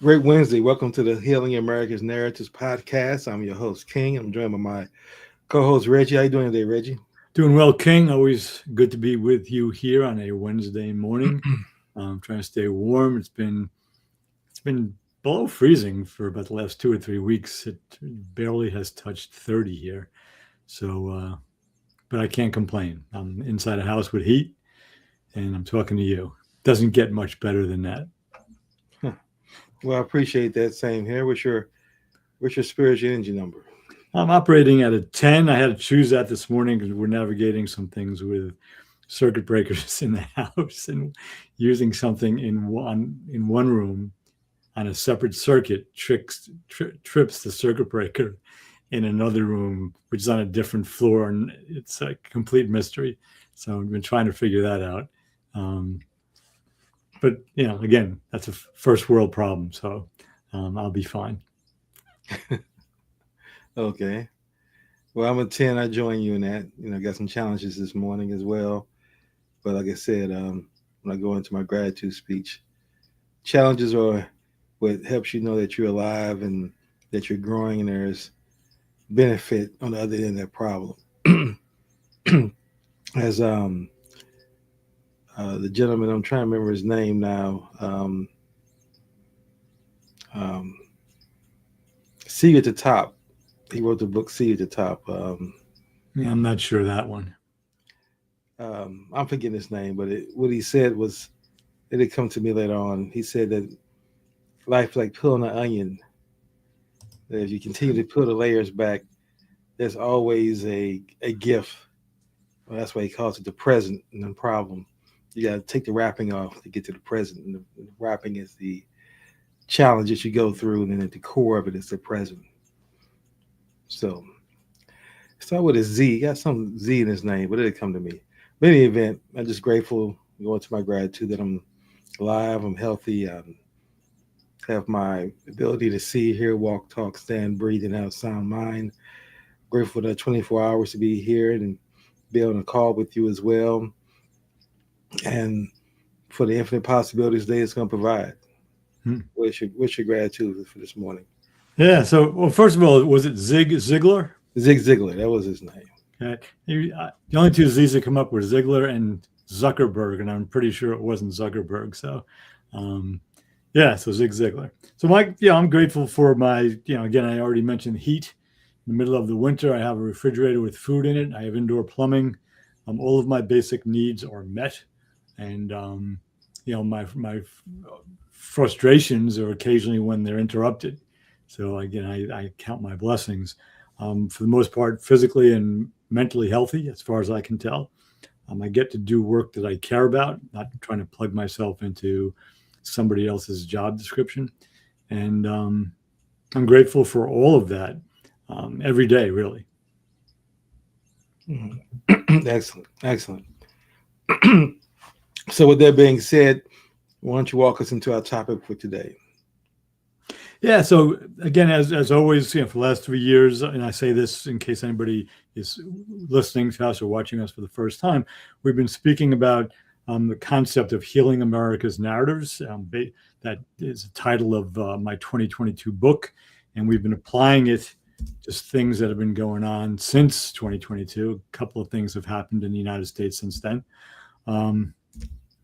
Great Wednesday. Welcome to the Healing America's Narratives podcast. I'm your host, King. I'm joined by my co-host, Reggie. How you doing today, Reggie? Doing well, King. Always good to be with you here on a Wednesday morning. Trying to stay warm. It's been below freezing for about the last 2 or 3 weeks. It barely has touched 30 here. So, but I can't complain. I'm inside a house with heat, and I'm talking to you. Doesn't get much better than that. Well, I appreciate that. Same here. What's your spiritual energy number? I'm operating at a 10. I had to choose that this morning because we're navigating some things with circuit breakers in the house and using something in one room on a separate circuit trips the circuit breaker in another room, which is on a different floor, and it's a complete mystery. So I've been trying to figure that out. But again, that's a first world problem, so I'll be fine. Okay. Well, I'm a 10. I join you in that. Got some challenges this morning as well. But like I said, when I go into my gratitude speech, challenges are what helps you know that you're alive and that you're growing, and there's benefit on the other end of that problem. As the gentleman, I'm trying to remember his name now. See at the Top. He wrote the book See at the Top. Yeah, I'm not sure that one. I'm forgetting his name, but what he said was, it had come to me later on. He said that life is like peeling an onion. That if you continue to peel the layers back, there's always a gift. Well, that's why he calls it the present and the problem. You got to take the wrapping off to get to the present. And the wrapping is the challenge that you go through, and then at the core of it is the present. So, start with a Z. He got some Z in his name, but it'll come to me. But in any event, I'm just grateful, going to my gratitude, that I'm alive, I'm healthy, have my ability to see, hear, walk, talk, stand, breathe, and have a sound mind. Grateful for the 24 hours to be here and be on a call with you as well. And for the infinite possibilities today it's going to provide. What's your gratitude for this morning? Yeah. So, well, first of all, was it Zig Ziglar? Zig Ziglar, that was his name. Okay. The only two Z's that come up were Ziglar and Zuckerberg, and I'm pretty sure it wasn't Zuckerberg. So, so Zig Ziglar. So, Mike, I'm grateful for my, again, I already mentioned heat. In the middle of the winter, I have a refrigerator with food in it. I have indoor plumbing. All of my basic needs are met, and my frustrations are occasionally when they're interrupted. So again, I count my blessings. For the most part, physically and mentally healthy, as far as I can tell. I get to do work that I care about, not trying to plug myself into somebody else's job description. And I'm grateful for all of that every day, really. Excellent. So with that being said, why don't you walk us into our topic for today? Yeah. So again, as always, for the last 3 years, and I say this in case anybody is listening to us or watching us for the first time, we've been speaking about the concept of healing America's narratives. That is the title of my 2022 book, and we've been applying it to things that have been going on since 2022. A couple of things have happened in the United States since then.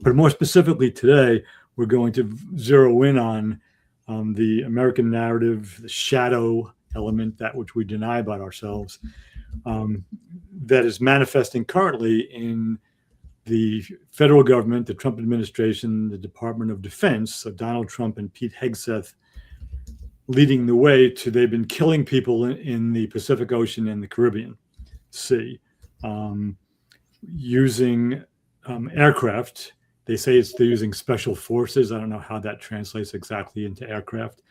But more specifically today, we're going to zero in on the American narrative, the shadow element, that which we deny about ourselves, that is manifesting currently in the federal government, the Trump administration, the Department of Defense, so Donald Trump and Pete Hegseth leading the way to, they've been killing people in the Pacific Ocean and the Caribbean Sea using aircraft. They say they're using special forces. I don't know how that translates exactly into aircraft.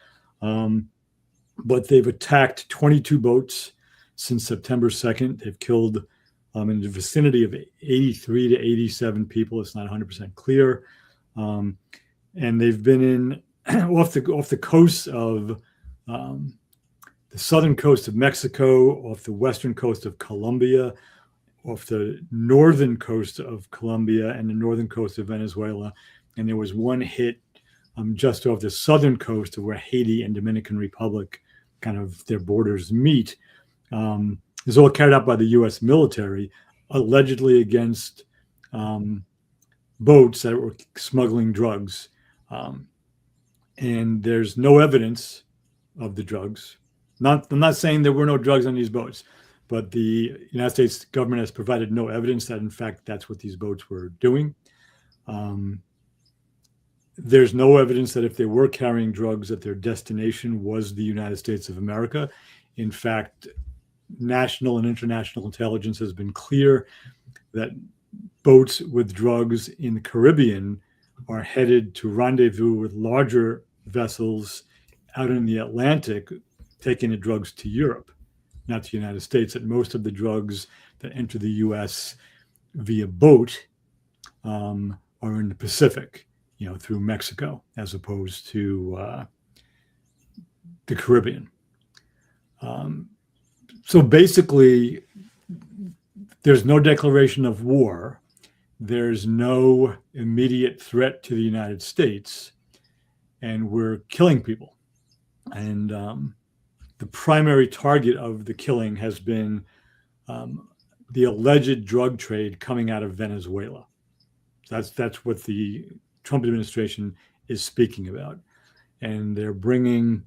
But they've attacked 22 boats since September 2nd. They've killed in the vicinity of 83 to 87 people. It's not 100% clear. And they've been in off the coast of the southern coast of Mexico, off the western coast of Colombia, off the northern coast of Colombia, and the northern coast of Venezuela. And there was one hit just off the southern coast of where Haiti and Dominican Republic, kind of their borders meet. Is all carried out by the U.S. military, allegedly against boats that were smuggling drugs. And there's no evidence of the drugs. I'm not saying there were no drugs on these boats, but the United States government has provided no evidence that, in fact, that's what these boats were doing. There's no evidence that if they were carrying drugs, that their destination was the United States of America. In fact, national and international intelligence has been clear that boats with drugs in the Caribbean are headed to rendezvous with larger vessels out in the Atlantic, taking the drugs to Europe, not to the United States. That most of the drugs that enter the U.S. via boat are in the Pacific, through Mexico, as opposed to the Caribbean. So basically, there's no declaration of war. There's no immediate threat to the United States, and we're killing people. And the primary target of the killing has been the alleged drug trade coming out of Venezuela. That's what the Trump administration is speaking about. And they're bringing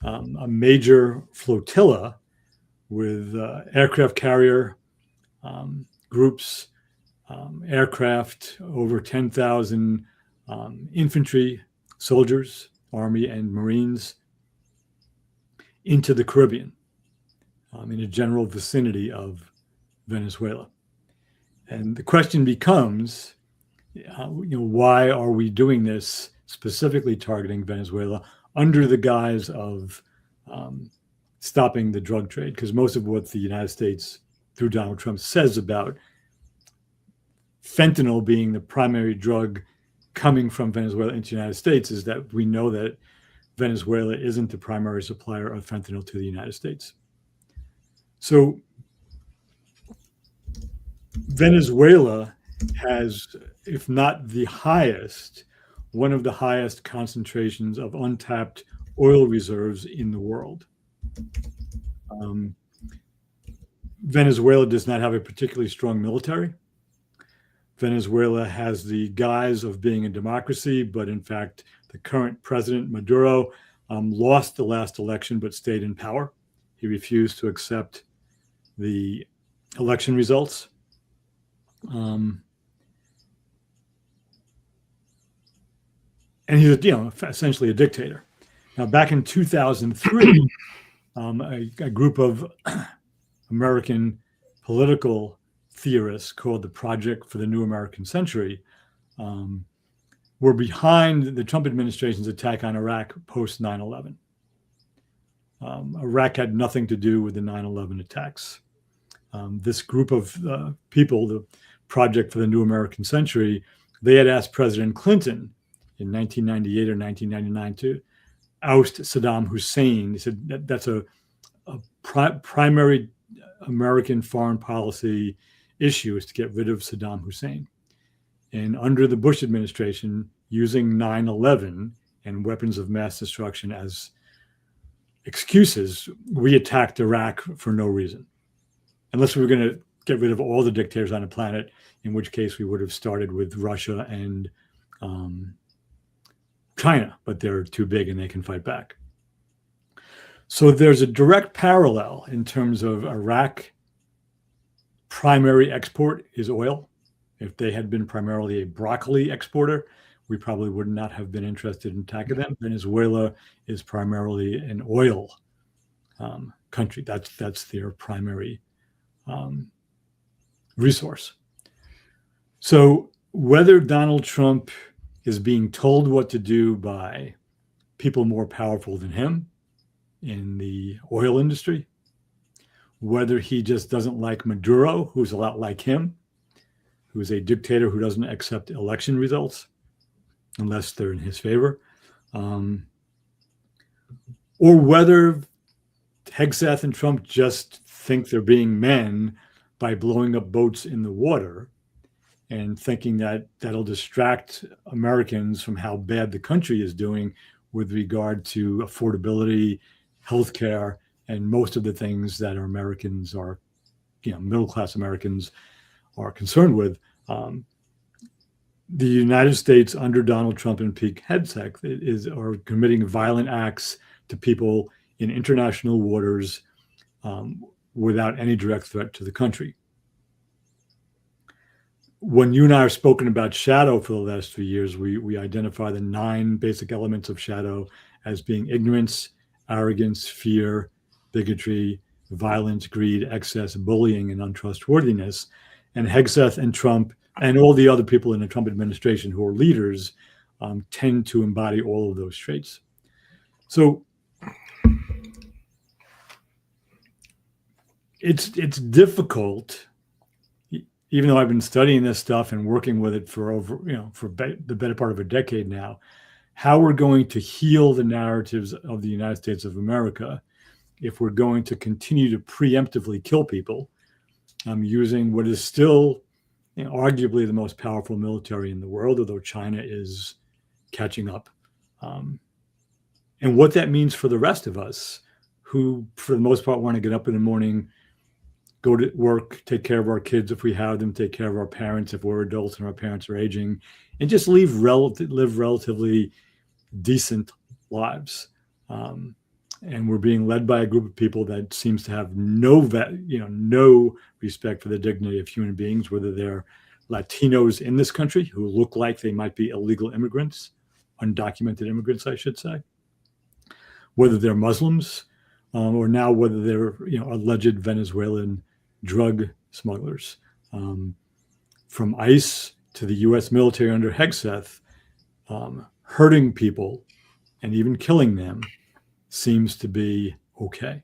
a major flotilla with aircraft carrier groups, aircraft, over 10,000 infantry, soldiers, Army and Marines into the Caribbean, in a general vicinity of Venezuela. And the question becomes, why are we doing this, specifically targeting Venezuela, under the guise of stopping the drug trade? Because most of what the United States, through Donald Trump, says about fentanyl being the primary drug coming from Venezuela into the United States is that we know that Venezuela isn't the primary supplier of fentanyl to the United States. So Venezuela has, if not the highest, one of the highest concentrations of untapped oil reserves in the world. Venezuela does not have a particularly strong military. Venezuela has the guise of being a democracy, but in fact, the current president, Maduro, lost the last election but stayed in power. He refused to accept the election results. And he's essentially a dictator. Now, back in 2003, a group of American political theorists called the Project for the New American Century were behind the Trump administration's attack on Iraq post 9/11. Iraq had nothing to do with the 9/11 attacks. This group of people, the Project for the New American Century, they had asked President Clinton in 1998 or 1999 to oust Saddam Hussein. He said that's a primary American foreign policy issue, is to get rid of Saddam Hussein. And under the Bush administration, using 9/11 and weapons of mass destruction as excuses, we attacked Iraq for no reason. Unless we were going to get rid of all the dictators on the planet, in which case we would have started with Russia and China, but they're too big and they can fight back. So there's a direct parallel in terms of Iraq. Primary export is oil. If they had been primarily a broccoli exporter, we probably would not have been interested in attacking them. Venezuela is primarily an oil country. That's their primary resource. So whether Donald Trump is being told what to do by people more powerful than him in the oil industry, whether he just doesn't like Maduro, who's a lot like him, who's a dictator who doesn't accept election results unless they're in his favor, or whether Hegseth and Trump just think they're being men by blowing up boats in the water and thinking that that'll distract Americans from how bad the country is doing with regard to affordability, healthcare, and most of the things that our Americans are, middle class Americans are concerned with. The United States under Donald Trump and Pete Hegseth are committing violent acts to people in international waters without any direct threat to the country. When you and I have spoken about shadow for the last 3 years, we identify the 9 basic elements of shadow as being ignorance, arrogance, fear, bigotry, violence, greed, excess, bullying, and untrustworthiness. And Hegseth and Trump and all the other people in the Trump administration who are leaders tend to embody all of those traits. So it's difficult, even though I've been studying this stuff and working with it for the better part of a decade now, how we're going to heal the narratives of the United States of America if we're going to continue to preemptively kill people using what is still arguably the most powerful military in the world, although China is catching up. And what that means for the rest of us who, for the most part, want to get up in the morning, go to work, take care of our kids if we have them, take care of our parents if we're adults and our parents are aging, and just live relatively decent lives. And we're being led by a group of people that seems to have no respect for the dignity of human beings, whether they're Latinos in this country who look like they might be illegal immigrants, undocumented immigrants, I should say, whether they're Muslims, or now whether they're alleged Venezuelan drug smugglers. From ICE to the U.S. military under Hegseth, hurting people and even killing them seems to be okay.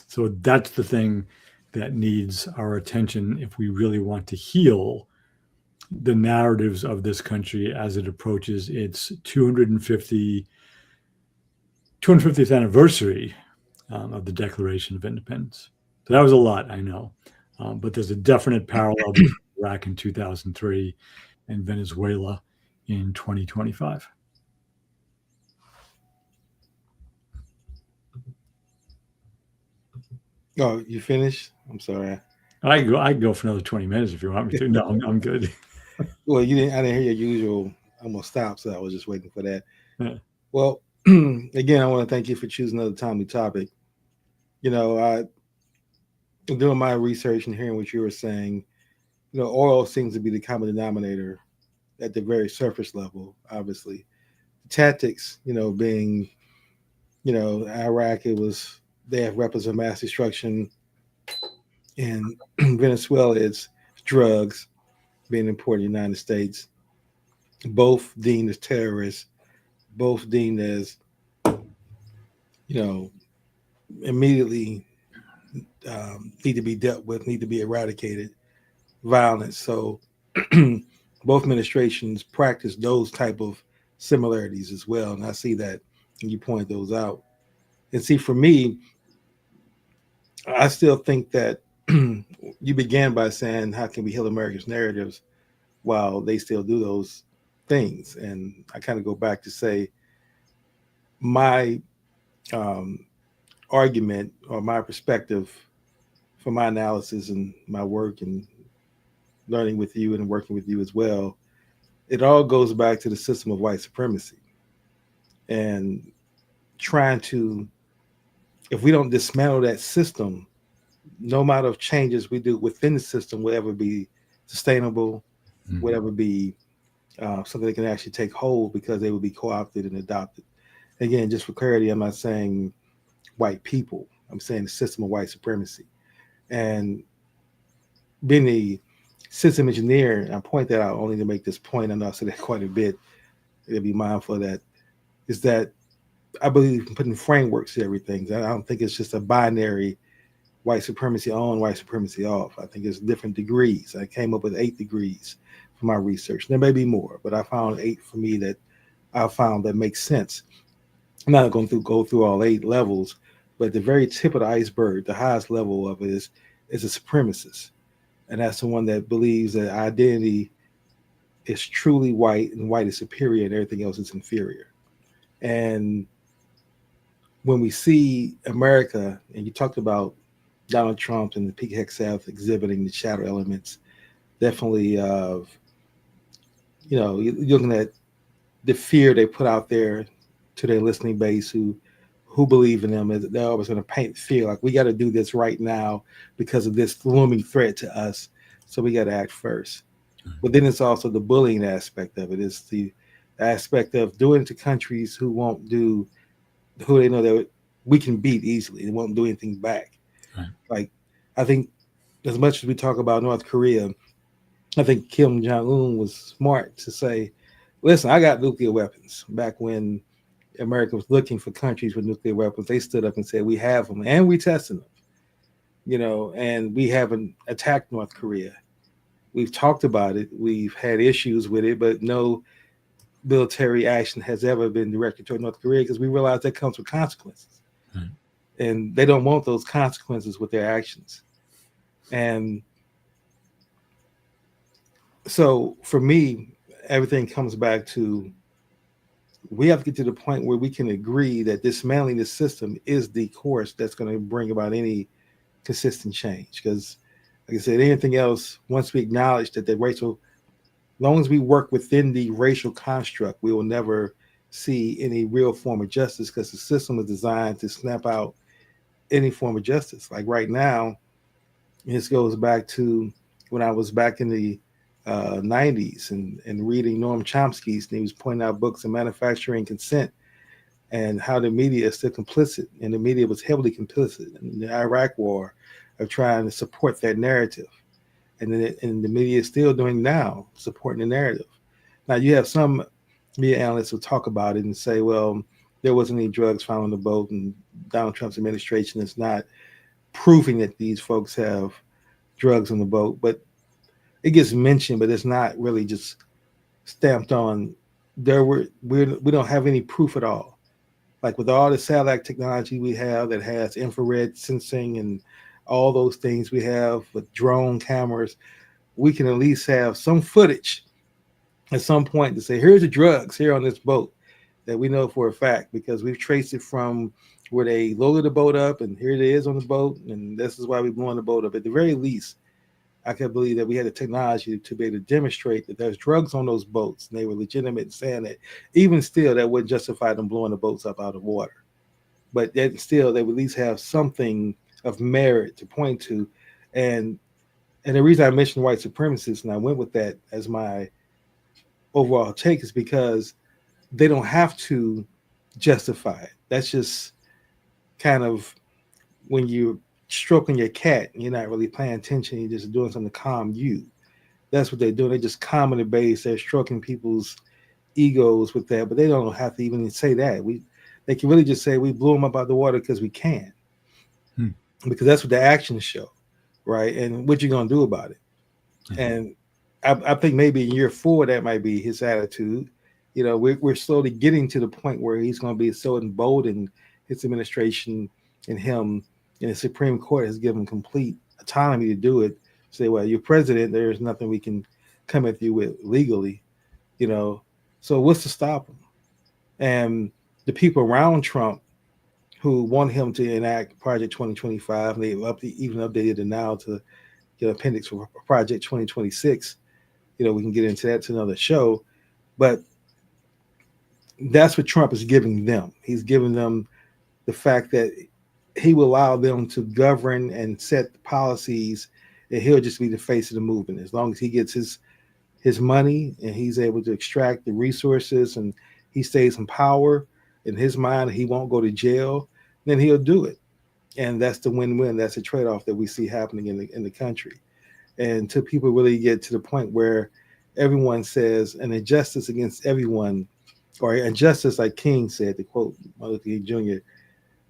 So that's the thing that needs our attention if we really want to heal the narratives of this country as it approaches its 250th anniversary of the Declaration of Independence. So that was a lot, I know, but there's a definite parallel between Iraq in 2003 and Venezuela in 2025. Oh, you finished? I'm sorry. I can go for another 20 minutes if you want me to. No, I'm good. Well, I didn't hear your usual. I'm gonna stop, so I was just waiting for that. Yeah. Well, again, I want to thank you for choosing another timely topic. I doing my research and hearing what you were saying. Oil seems to be the common denominator at the very surface level. Obviously, tactics, being, Iraq, they have weapons of mass destruction. In Venezuela, it's drugs being imported in the United States, both deemed as terrorists, both deemed as, immediately need to be dealt with, need to be eradicated, violence. So both administrations practice those type of similarities as well. And I see that, and you point those out. And see, for me, I still think that you began by saying, how can we heal America's narratives while they still do those things? And I kind of go back to say my argument or my perspective for my analysis and my work and learning with you and working with you as well, it all goes back to the system of white supremacy and trying to, if we don't dismantle that system, no amount of changes we do within the system will ever be sustainable, would ever be something that can actually take hold, because they will be co-opted and adopted. Again, just for clarity, I'm not saying white people. I'm saying the system of white supremacy. And being a system engineer, I point that out only to make this point, I know I said that quite a bit, to be mindful of that, is that I believe in putting frameworks to everything. I don't think it's just a binary white supremacy on, white supremacy off. I think it's different degrees. I came up with 8 degrees for my research. There may be more, but I found 8 for me that I found that makes sense. I'm not going to go through all 8 levels, but the very tip of the iceberg, the highest level of it is a supremacist. and that's the one that believes that identity is truly white and white is superior and everything else is inferior. And when we see America, and you talked about Donald Trump and the Peacock South exhibiting the shadow elements, definitely of, you're looking at the fear they put out there to their listening base who believe in them, is they're always going to paint fear like we got to do this right now because of this looming threat to us, so we got to act first. But then it's also the bullying aspect of it. It's the aspect of doing it to countries who won't do, who they know that we can beat easily. They won't do anything back. Right. Like, I think as much as we talk about North Korea, I think Kim Jong Un was smart to say, "Listen, I got nuclear weapons." Back when America was looking for countries with nuclear weapons, they stood up and said, "We have them, and we tested them." And we haven't attacked North Korea. We've talked about it. We've had issues with it, but no military action has ever been directed toward North Korea because we realize that comes with consequences, Right. and they don't want those consequences with their actions. And so, for me, everything comes back to we have to get to the point where we can agree that dismantling the system is the course that's going to bring about any consistent change. Because, like I said, anything else, once we acknowledge that the racial, as long as we work within the racial construct, we will never see any real form of justice because the system is designed to snap out any form of justice. Like right now, this goes back to when I was back in the 90s and reading Noam Chomsky's, and he was pointing out books on manufacturing consent and how the media is still complicit, and the media was heavily complicit in the Iraq War of trying to support that narrative, and the media is still doing now supporting the narrative. Now you have some media analysts who talk about it and say, well, there wasn't any drugs found on the boat, and Donald Trump's administration is not proving that these folks have drugs on the boat, but it gets mentioned, but it's not really just stamped on. We don't have any proof at all. Like with all the satellite technology we have that has infrared sensing and all those things we have with drone cameras, we can at least have some footage at some point to say, here's the drugs here on this boat that we know for a fact because we've traced it from where they loaded the boat up and here it is on the boat, and this is why we blew on the boat up. At the very least, I can believe that we had the technology to be able to demonstrate that there's drugs on those boats, and they were legitimate in saying that. Even still, that wouldn't justify them blowing the boats up out of water. But yet still, they would at least have something of merit to point to. And and the reason I mentioned white supremacists and I went with that as my overall take is because they don't have to justify it. That's just kind of when you're stroking your cat and you're not really paying attention, you're just doing something to calm you. That's what they're doing. They're just calming the base. They're stroking people's egos with that, but they don't have to even say that. They can really just say we blew them up out of the water because we can, Hmm. because that's what the actions show, right? And what you're gonna do about it. Mhm. And I think maybe in year 4 that might be his attitude. We're slowly getting to the point where he's going to be so emboldened, his administration and him and the Supreme Court has given complete autonomy to do it. Say, well, you're president. There's nothing we can come at you with legally, you know. So what's to stop him? And the people around Trump who want him to enact Project 2025, and they've even updated it now to get appendix for Project 2026. We can get into that to another show, but that's what Trump is giving them. He's giving them the fact that he will allow them to govern and set the policies, and he'll just be the face of the movement as long as he gets his money and he's able to extract the resources and he stays in power. In his mind, he won't go to jail. Then he'll do it, and that's the win-win. That's the trade-off that we see happening in the country. And until people really get to the point where everyone says an injustice against everyone, or injustice, like King said, to quote Martin Luther King Jr.,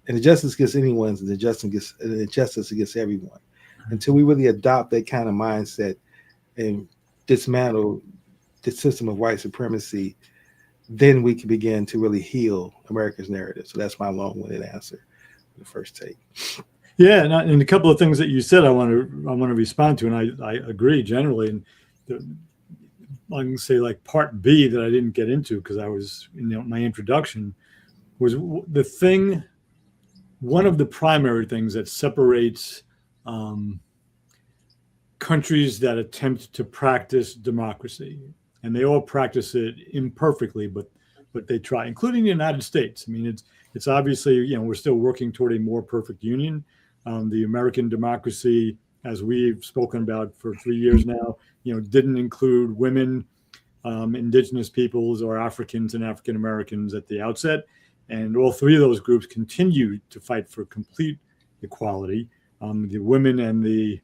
an injustice against anyone is an injustice against everyone. Until we really adopt that kind of mindset and dismantle the system of white supremacy, then we can begin to really heal America's narrative. So that's my long-winded answer for the first take. Yeah, and a couple of things that you said, I want to respond to, and I agree generally. And I can say like part B that I didn't get into because I was my introduction was the thing. One of the primary things that separates countries that attempt to practice democracy, and they all practice it imperfectly, but they try, including the United States. I mean, it's obviously, we're still working toward a more perfect union. The American democracy, as we've spoken about for 3 years now, didn't include women, indigenous peoples, or Africans and African Americans at the outset. And all three of those groups continue to fight for complete equality. The women and the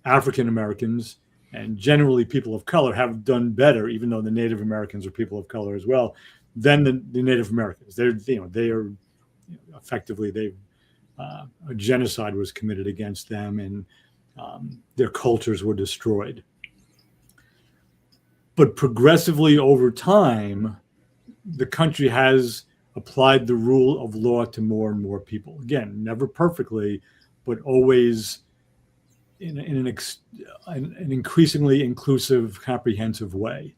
African Americans, and generally people of color, have done better, even though the Native Americans are people of color as well, than the Native Americans. They are effectively a genocide was committed against them, and their cultures were destroyed. But progressively over time, the country has applied the rule of law to more and more people. Again, never perfectly, but always in an increasingly inclusive, comprehensive way.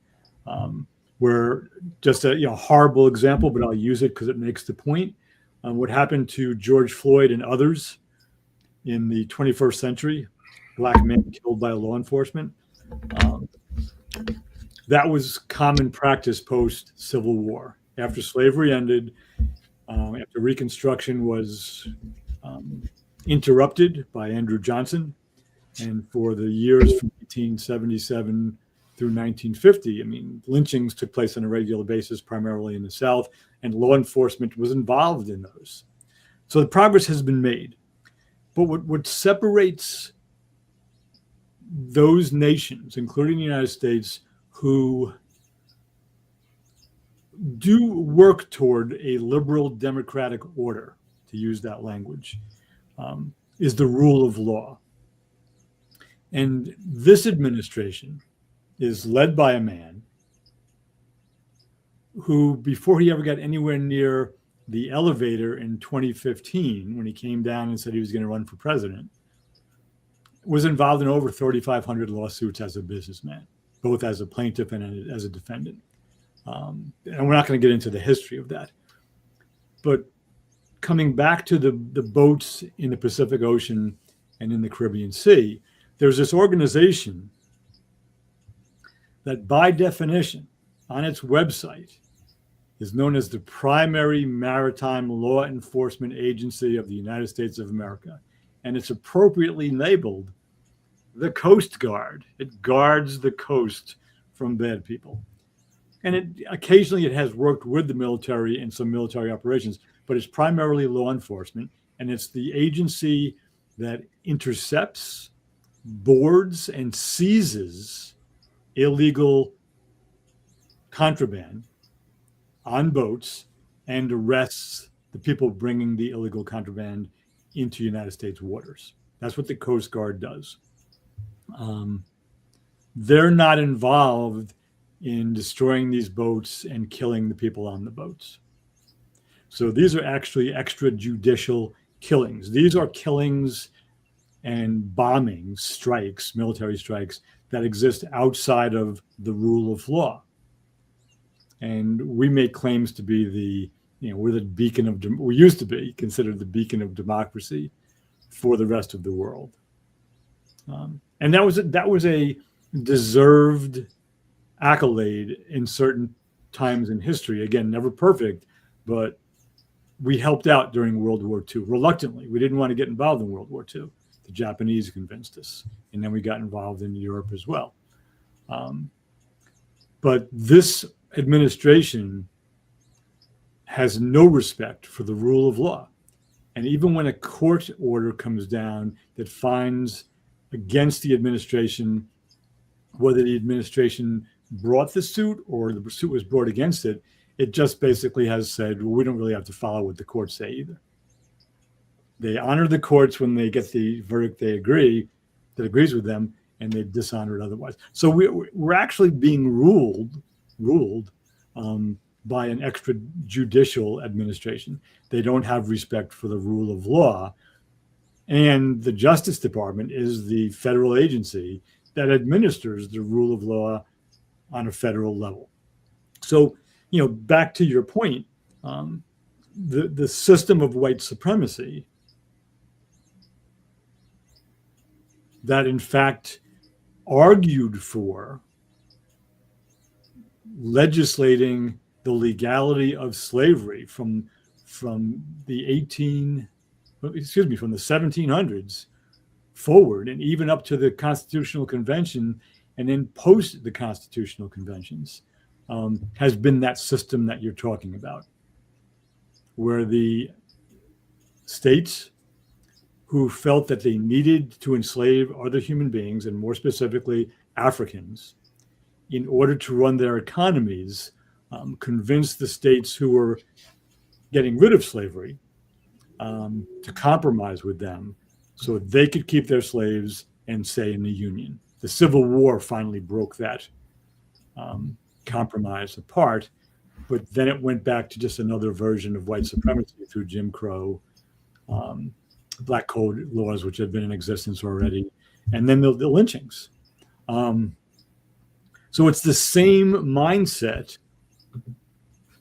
Where just a horrible example, but I'll use it because it makes the point. What happened to George Floyd and others in the 21st century, black men killed by law enforcement. That was common practice post-Civil War. After slavery ended, after Reconstruction was interrupted by Andrew Johnson, and for the years from 1877 through 1950, I mean, lynchings took place on a regular basis, primarily in the South, and law enforcement was involved in those. So the progress has been made. But what separates those nations, including the United States, who do work toward a liberal democratic order, to use that language, is the rule of law. And this administration is led by a man who, before he ever got anywhere near the elevator in 2015, when he came down and said he was going to run for president, was involved in over 3,500 lawsuits as a businessman, both as a plaintiff and as a defendant. And we're not going to get into the history of that. But coming back to the boats in the Pacific Ocean and in the Caribbean Sea, there's this organization that by definition on its website is known as the primary maritime law enforcement agency of the United States of America. And it's appropriately labeled the Coast Guard. It guards the coast from bad people. And occasionally it has worked with the military in some military operations, but it's primarily law enforcement. And it's the agency that intercepts, boards, and seizes illegal contraband on boats and arrests the people bringing the illegal contraband into United States waters. That's what the Coast Guard does. They're not involved in destroying these boats and killing the people on the boats. So these are actually extrajudicial killings. These are killings and bombings, strikes, military strikes that exist outside of the rule of law. And we make claims to be we're the beacon of, we used to be considered the beacon of democracy for the rest of the world. And that was a deserved accolade in certain times in history. Again, never perfect, but we helped out during World War II reluctantly. We didn't want to get involved in World War II. The Japanese convinced us, and then we got involved in Europe as well. But this administration has no respect for the rule of law. And even when a court order comes down that finds against the administration, whether the administration brought the suit or the suit was brought against it, it just basically has said, well, we don't really have to follow what the courts say either. They honor the courts when they get the verdict that agrees with them, and they dishonor it otherwise. So we're actually being ruled by an extrajudicial administration. They don't have respect for the rule of law, And the Justice Department is the federal agency that administers the rule of law on a federal level. So, back to your point, the system of white supremacy that in fact argued for legislating the legality of slavery from the 1700s forward, and even up to the Constitutional Convention, and then post the Constitutional Conventions, has been that system that you're talking about, where the states who felt that they needed to enslave other human beings, and more specifically Africans, in order to run their economies, convinced the states who were getting rid of slavery to compromise with them so they could keep their slaves and stay in the Union. The Civil War finally broke that compromise apart, but then it went back to just another version of white supremacy through Jim Crow, Black Code laws, which had been in existence already, and then the lynchings. So it's the same mindset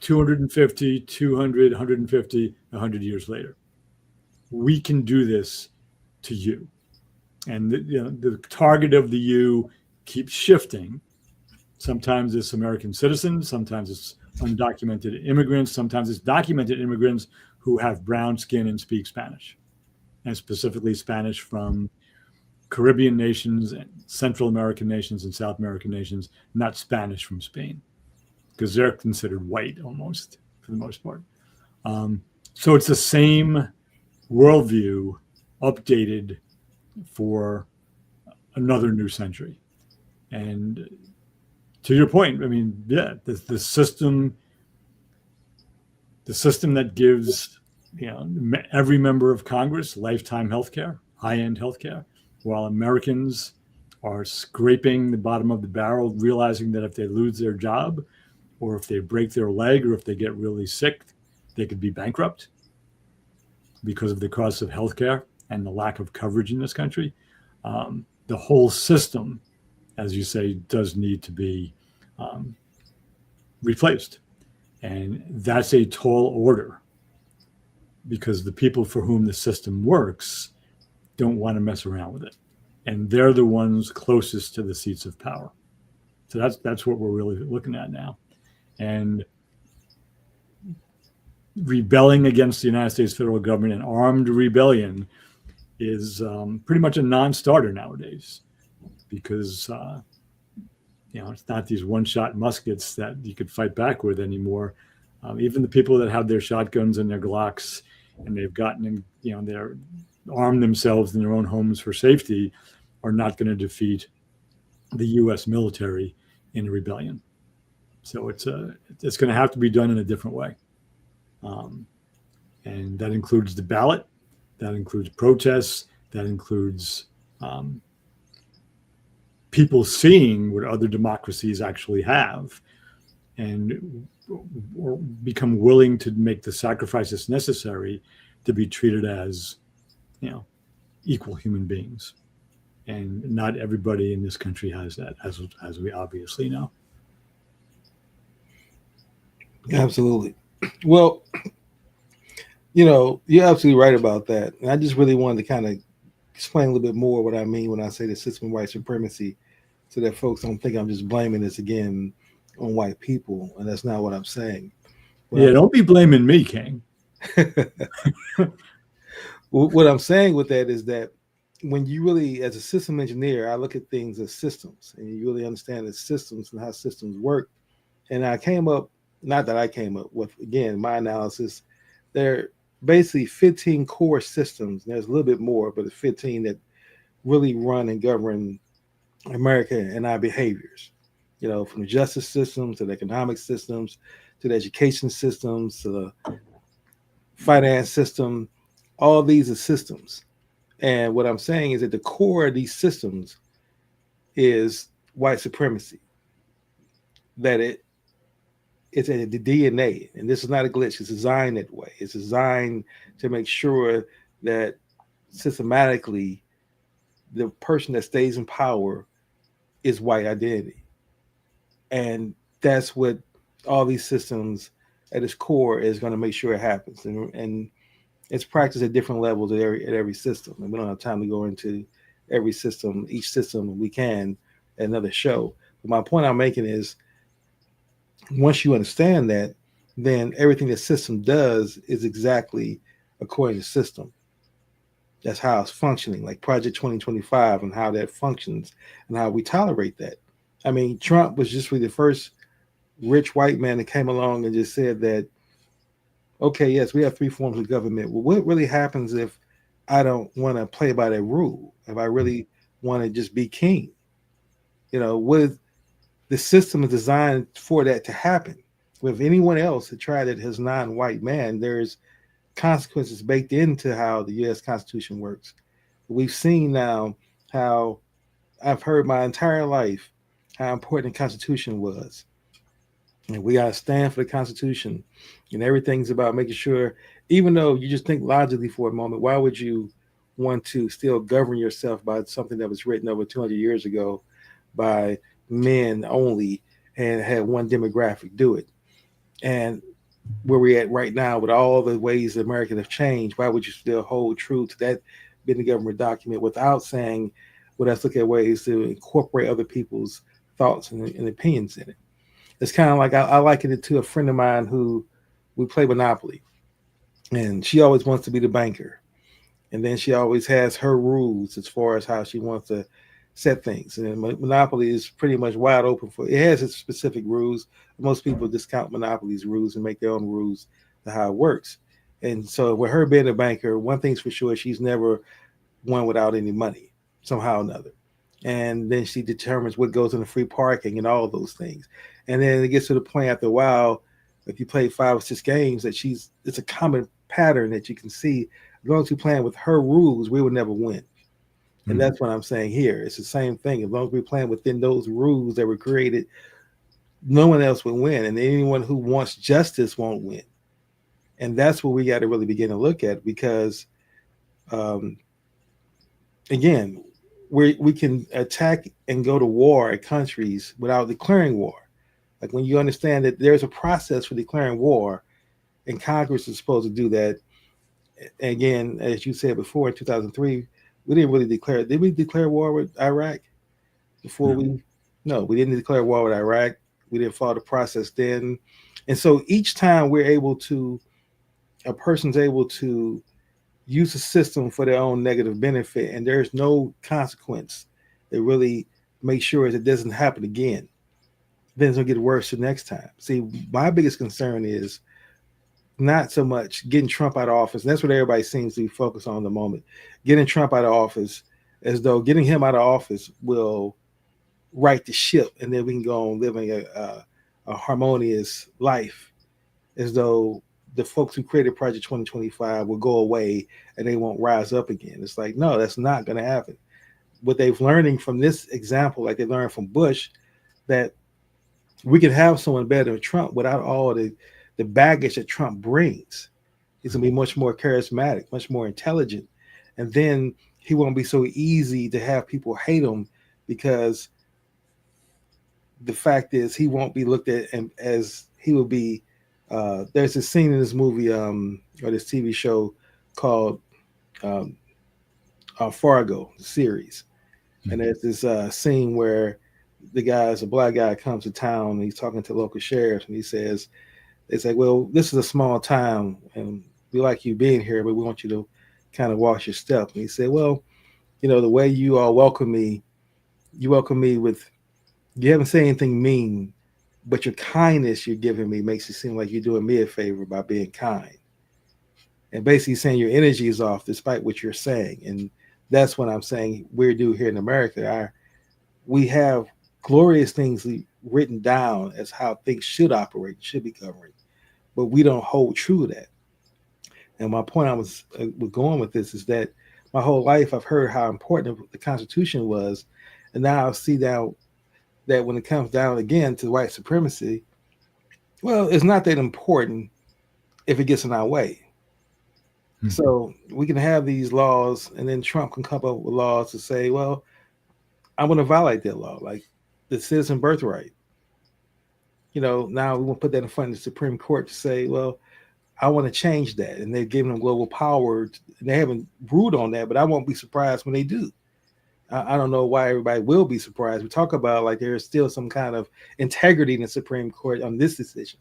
250, 200, 150, 100 years later. We can do this to you. And the target of the you keeps shifting. Sometimes it's American citizens, sometimes it's undocumented immigrants, sometimes it's documented immigrants who have brown skin and speak Spanish, and specifically Spanish from Caribbean nations, and Central American nations, and South American nations, not Spanish from Spain, because they're considered white almost for the most part. So it's the same worldview updated for another new century. And to your point, I mean, yeah, the system that gives every member of Congress lifetime health care, high-end health care, while Americans are scraping the bottom of the barrel, realizing that if they lose their job, or if they break their leg, or if they get really sick, they could be bankrupt because of the cost of healthcare and the lack of coverage in this country. The whole system, as you say, does need to be replaced. And that's a tall order, because the people for whom the system works don't want to mess around with it. And they're the ones closest to the seats of power. So that's what we're really looking at now. And rebelling against the United States federal government, an armed rebellion, is pretty much a non-starter nowadays, because it's not these one-shot muskets that you could fight back with anymore. Even the people that have their shotguns and their Glocks, and they've gotten in, they're armed themselves in their own homes for safety, are not going to defeat the U.S. military in a rebellion. So it's going to have to be done in a different way. And that includes the ballot, that includes protests, that includes people seeing what other democracies actually have, and or become willing to make the sacrifices necessary to be treated as, equal human beings. And not everybody in this country has that, as we obviously know. Absolutely. Well, you're absolutely right about that. And I just really wanted to kind of explain a little bit more what I mean when I say the system of white supremacy, so that folks don't think I'm just blaming this again on white people. And that's not what I'm saying. Don't be blaming me, King. What I'm saying with that is that when you really, as a system engineer, I look at things as systems, and you really understand the systems and how systems work. And I came up, not that I came up with, again, my analysis, there are basically 15 core systems. There's a little bit more, but it's 15 that really run and govern America and our behaviors. From the justice systems to the economic systems to the education systems to the finance system. All these are systems. And what I'm saying is that the core of these systems is white supremacy. That it's in the DNA, and this is not a glitch. It's designed that way. It's designed to make sure that systematically the person that stays in power is white identity. And that's what all these systems at its core is going to make sure it happens. And it's practiced at different levels at every system. And we don't have time to go into every system, each system we can at another show. But my point I'm making is once you understand that, then everything the system does is exactly according to system. That's how it's functioning, like Project 2025 and how that functions and how we tolerate that. I mean, Trump was just really the first rich white man that came along and just said that, okay, yes, we have three forms of government. Well, what really happens if I don't want to play by that rule? If I really want to just be king? What the system is designed for that to happen. With anyone else that tried it as non-white man, there's consequences baked into how the U.S. Constitution works. We've seen now how I've heard my entire life how important the Constitution was. And we got to stand for the Constitution. And everything's about making sure, even though you just think logically for a moment, why would you want to still govern yourself by something that was written over 200 years ago by men only and had one demographic do it? And where we're at right now with all the ways that Americans have changed, why would you still hold true to that being the government document without saying, well, let's look at ways to incorporate other people's thoughts and opinions in it? It's kind of like I liken it to a friend of mine who we play Monopoly, and she always wants to be the banker. And then she always has her rules as far as how she wants to set things. And Monopoly is pretty much wide open for it has its specific rules. Most people discount Monopoly's rules and make their own rules to how it works. And so with her being a banker, one thing's for sure, she's never won without any money somehow or another. And then she determines what goes in the free parking and all of those things. And then it gets to the point after a while, if you play 5 or 6 games, that it's a common pattern that you can see. As long as you're playing with her rules, we would never win. And that's what I'm saying here. It's the same thing. As long as we're playing within those rules that were created, no one else will win. And anyone who wants justice won't win. And that's what we got to really begin to look at because, again, we can attack and go to war at countries without declaring war. Like when you understand that there's a process for declaring war, and Congress is supposed to do that. Again, as you said before, in 2003, we didn't really declare. Did we declare war with Iraq before we? No, we didn't declare war with Iraq. We didn't follow the process then. And so each time a person's able to use a system for their own negative benefit, and there's no consequence that really makes sure it doesn't happen again, then it's gonna get worse the next time. See, my biggest concern is not so much getting Trump out of office. That's what everybody seems to be focused on at the moment. Getting Trump out of office, as though getting him out of office will right the ship, and then we can go on living a harmonious life, as though the folks who created Project 2025 will go away and they won't rise up again. It's like, no, that's not going to happen. What they've learning from this example, like they learned from Bush, that we can have someone better than Trump without all the baggage that Trump brings. He's going to be much more charismatic, much more intelligent. And then he won't be so easy to have people hate him because the fact is he won't be looked at as he will be. There's a scene in this movie or this TV show called Fargo, the series. And there's this scene where a black guy comes to town and he's talking to local sheriff and he says, they say, well, this is a small town and we like you being here, but we want you to kind of watch your step. And he said, well, the way you all welcome me, you welcome me with, you haven't said anything mean, but your kindness you're giving me makes it seem like you're doing me a favor by being kind. And basically saying your energy is off despite what you're saying. And that's what I'm saying we're due here in America. We have glorious things written down as how things should operate, should be governed, but we don't hold true to that. And my point I was going with this is that my whole life I've heard how important the Constitution was, and now I see now that when it comes down again to white supremacy, well, it's not that important if it gets in our way. So we can have these laws, and then Trump can come up with laws to say, well, I want to violate that law, like the citizen birthright. Now we want to put that in front of the Supreme Court to say, well, I want to change that. And they're giving them global power. And they haven't ruled on that, but I won't be surprised when they do. I don't know why everybody will be surprised. We talk about like there is still some kind of integrity in the Supreme Court on this decision.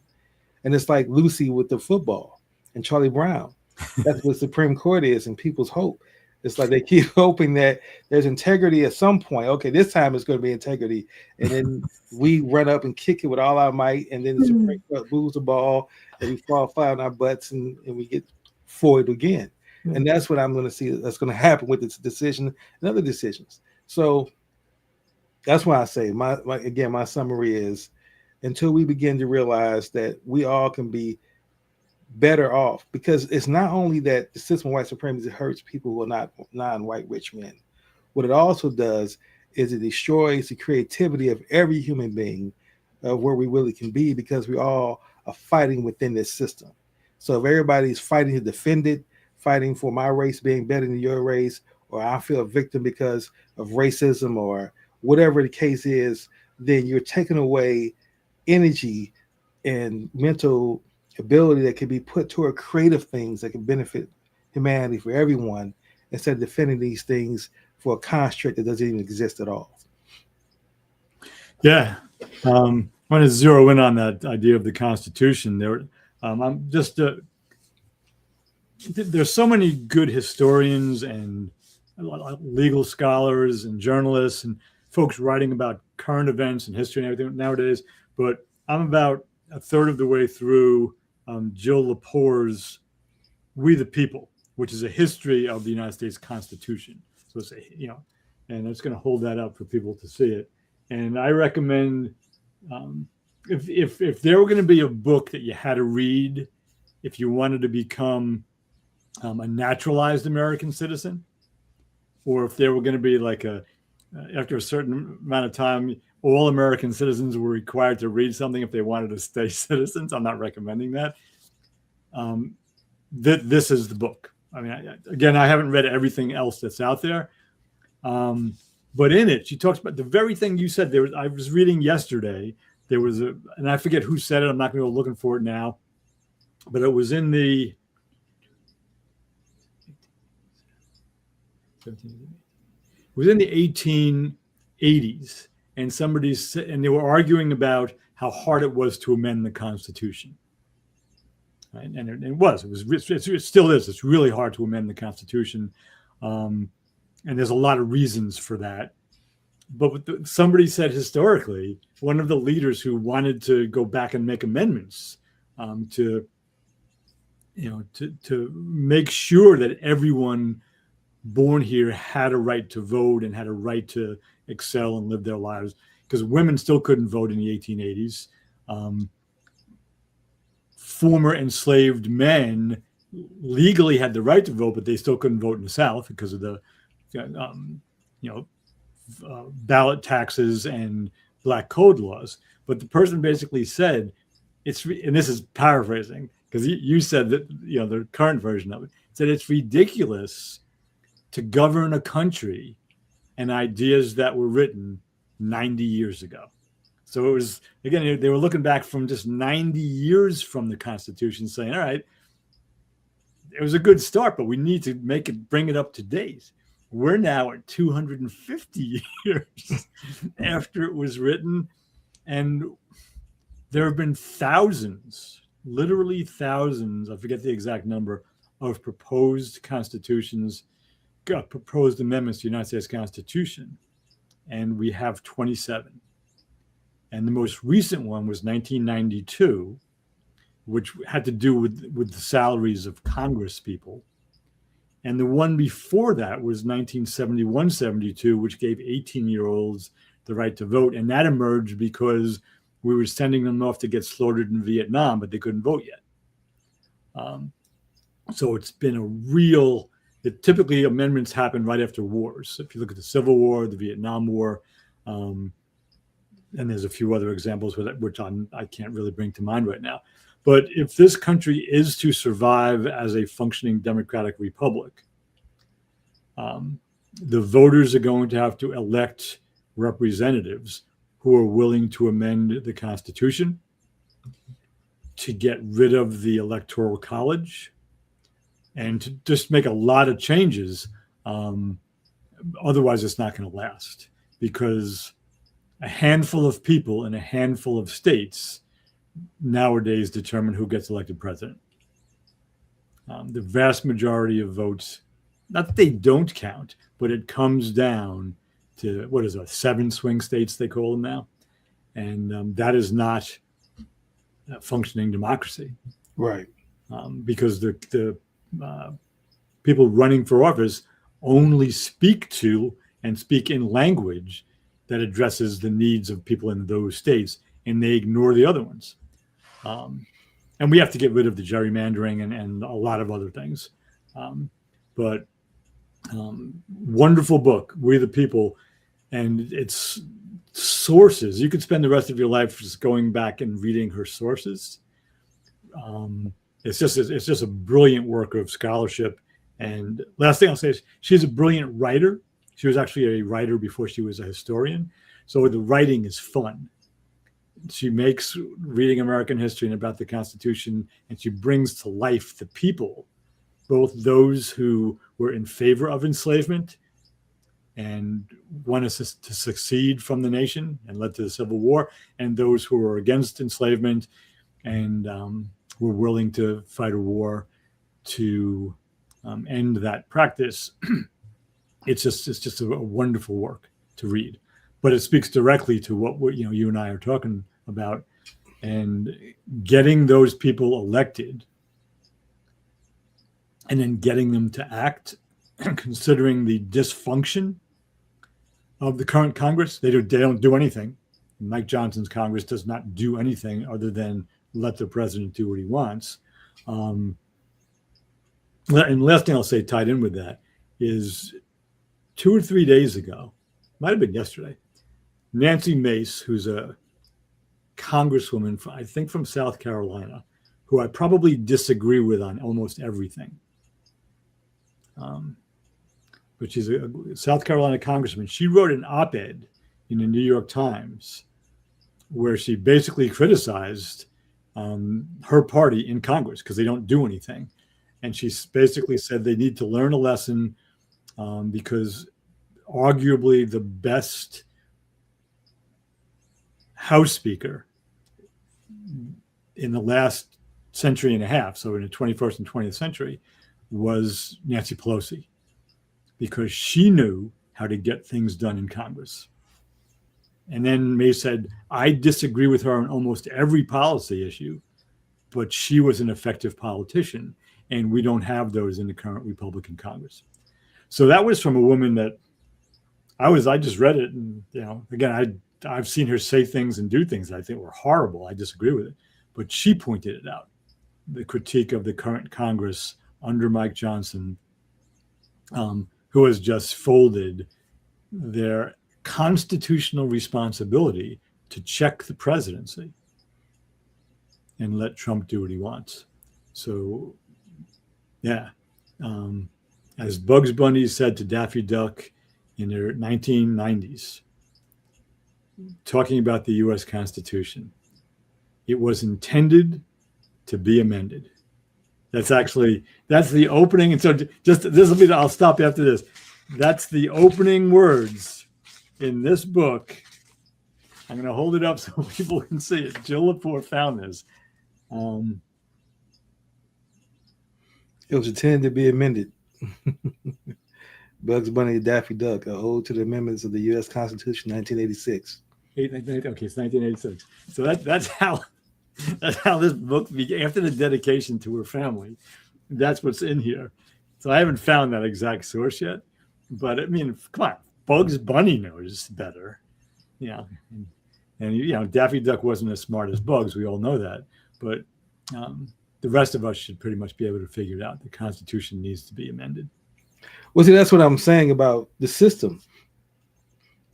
And it's like Lucy with the football and Charlie Brown. That's what the Supreme Court is and people's hope. It's like they keep hoping that there's integrity at some point. Okay, this time it's going to be integrity. And then we run up and kick it with all our might. And then the Supreme Court moves the ball and we fall flat on our butts and we get foiled again. And that's what I'm going to see that's going to happen with this decision and other decisions. So that's why I say my summary is until we begin to realize that we all can be better off, because it's not only that the system of white supremacy hurts people who are not non-white rich men. What it also does is it destroys the creativity of every human being of where we really can be, because we all are fighting within this system. So if everybody's fighting to defend it, fighting for my race being better than your race, or I feel a victim because of racism or whatever the case is, then you're taking away energy and mental ability that can be put toward creative things that can benefit humanity for everyone, instead of defending these things for a construct that doesn't even exist at all. Yeah. I want to zero in on that idea of the Constitution. I'm just there's so many good historians and legal scholars and journalists and folks writing about current events and history and everything nowadays. But I'm about a third of the way through Jill Lepore's "We the People," which is a history of the United States Constitution. So it's and it's going to hold that up for people to see it. And I recommend if there were going to be a book that you had to read if you wanted to become a naturalized American citizen, or if there were going to be like after a certain amount of time, all American citizens were required to read something if they wanted to stay citizens. I'm not recommending that. This is the book. I mean, again, I haven't read everything else that's out there. But in it, she talks about the very thing you said. I was reading yesterday. There was and I forget who said it. I'm not going to go looking for it now. But it was in the 1880s, and somebody said, and they were arguing about how hard it was to amend the Constitution. Right? And it still is. It's really hard to amend the Constitution, and there's a lot of reasons for that. But somebody said historically, one of the leaders who wanted to go back and make amendments to make sure that everyone born here had a right to vote and had a right to excel and live their lives, because women still couldn't vote in the 1880s. Former enslaved men legally had the right to vote, but they still couldn't vote in the South because of the ballot taxes and black code laws. But the person basically said, and this is paraphrasing, because you said that the current version of it said it's ridiculous to govern a country and ideas that were written 90 years ago. So it was, again, they were looking back from just 90 years from the Constitution saying, all right, it was a good start, but we need to bring it up to date. We're now at 250 years after it was written. And there have been thousands, literally thousands, I forget the exact number, of proposed constitutions, proposed amendments to the United States Constitution. And we have 27. And the most recent one was 1992, which had to do with the salaries of Congress people. And the one before that was 1971-72, which gave 18-year-olds the right to vote. And that emerged because we were sending them off to get slaughtered in Vietnam, but they couldn't vote yet. So it's been a real, typically amendments happen right after wars. If you look at the Civil War, the Vietnam War, and there's a few other examples with it, which I can't really bring to mind right now. But if this country is to survive as a functioning democratic republic, the voters are going to have to elect representatives who are willing to amend the Constitution, to get rid of the Electoral College, and to just make a lot of changes. Otherwise, it's not going to last, because a handful of people in a handful of states nowadays determine who gets elected president. The vast majority of votes, not that they don't count, but it comes down to, what is it, 7 swing states they call them now. And that is not a functioning democracy. Right. Because the people running for office only speak to and speak in language that addresses the needs of people in those states, and they ignore the other ones. And we have to get rid of the gerrymandering and a lot of other things. But wonderful book, We the People, and its sources. You could spend the rest of your life just going back and reading her sources. It's just a brilliant work of scholarship. And last thing I'll say is she's a brilliant writer. She was actually a writer before she was a historian. So the writing is fun. She makes reading American history and about the Constitution, and she brings to life the people, both those who were in favor of enslavement and wanted to succeed from the nation and led to the Civil War, and those who were against enslavement and were willing to fight a war to end that practice. It's just a wonderful work to read, but it speaks directly to what you and I are talking about, and getting those people elected and then getting them to act, considering the dysfunction of the current Congress. They don't do anything. Mike Johnson's Congress does not do anything other than let the president do what he wants. And last thing I'll say tied in with that is 2 or 3 days ago, might have been yesterday, Nancy Mace, who's a congresswoman, I think from South Carolina, who I probably disagree with on almost everything. But she's a South Carolina congresswoman. She wrote an op-ed in the New York Times where she basically criticized her party in Congress because they don't do anything. And she basically said they need to learn a lesson because arguably the best House Speaker in the last century and a half, so in the 21st and 20th century, was Nancy Pelosi, because she knew how to get things done in Congress. And then May said, I disagree with her on almost every policy issue, but she was an effective politician, and we don't have those in the current Republican Congress. So that was from a woman that I just read it, and again, I've seen her say things and do things that I think were horrible. I disagree with it, but she pointed it out, the critique of the current Congress under Mike Johnson, who has just folded their constitutional responsibility to check the presidency and let Trump do what he wants. So, yeah, as Bugs Bunny said to Daffy Duck in their 1990s, talking about the U.S. Constitution, it was intended to be amended. That's the opening. And so I'll stop after this. That's the opening words in this book. I'm going to hold it up so people can see it. Jill Lepore found this. It was intended to be amended. Bugs Bunny and Daffy Duck, a ode to the amendments of the U.S. Constitution, 1986. Okay, it's 1986. So that's how this book began. After the dedication to her family, that's what's in here. So I haven't found that exact source yet, but I mean, come on, Bugs Bunny knows better. And Daffy Duck wasn't as smart as Bugs. We all know that, but the rest of us should pretty much be able to figure it out. The Constitution needs to be amended. Well, see, that's what I'm saying about the system.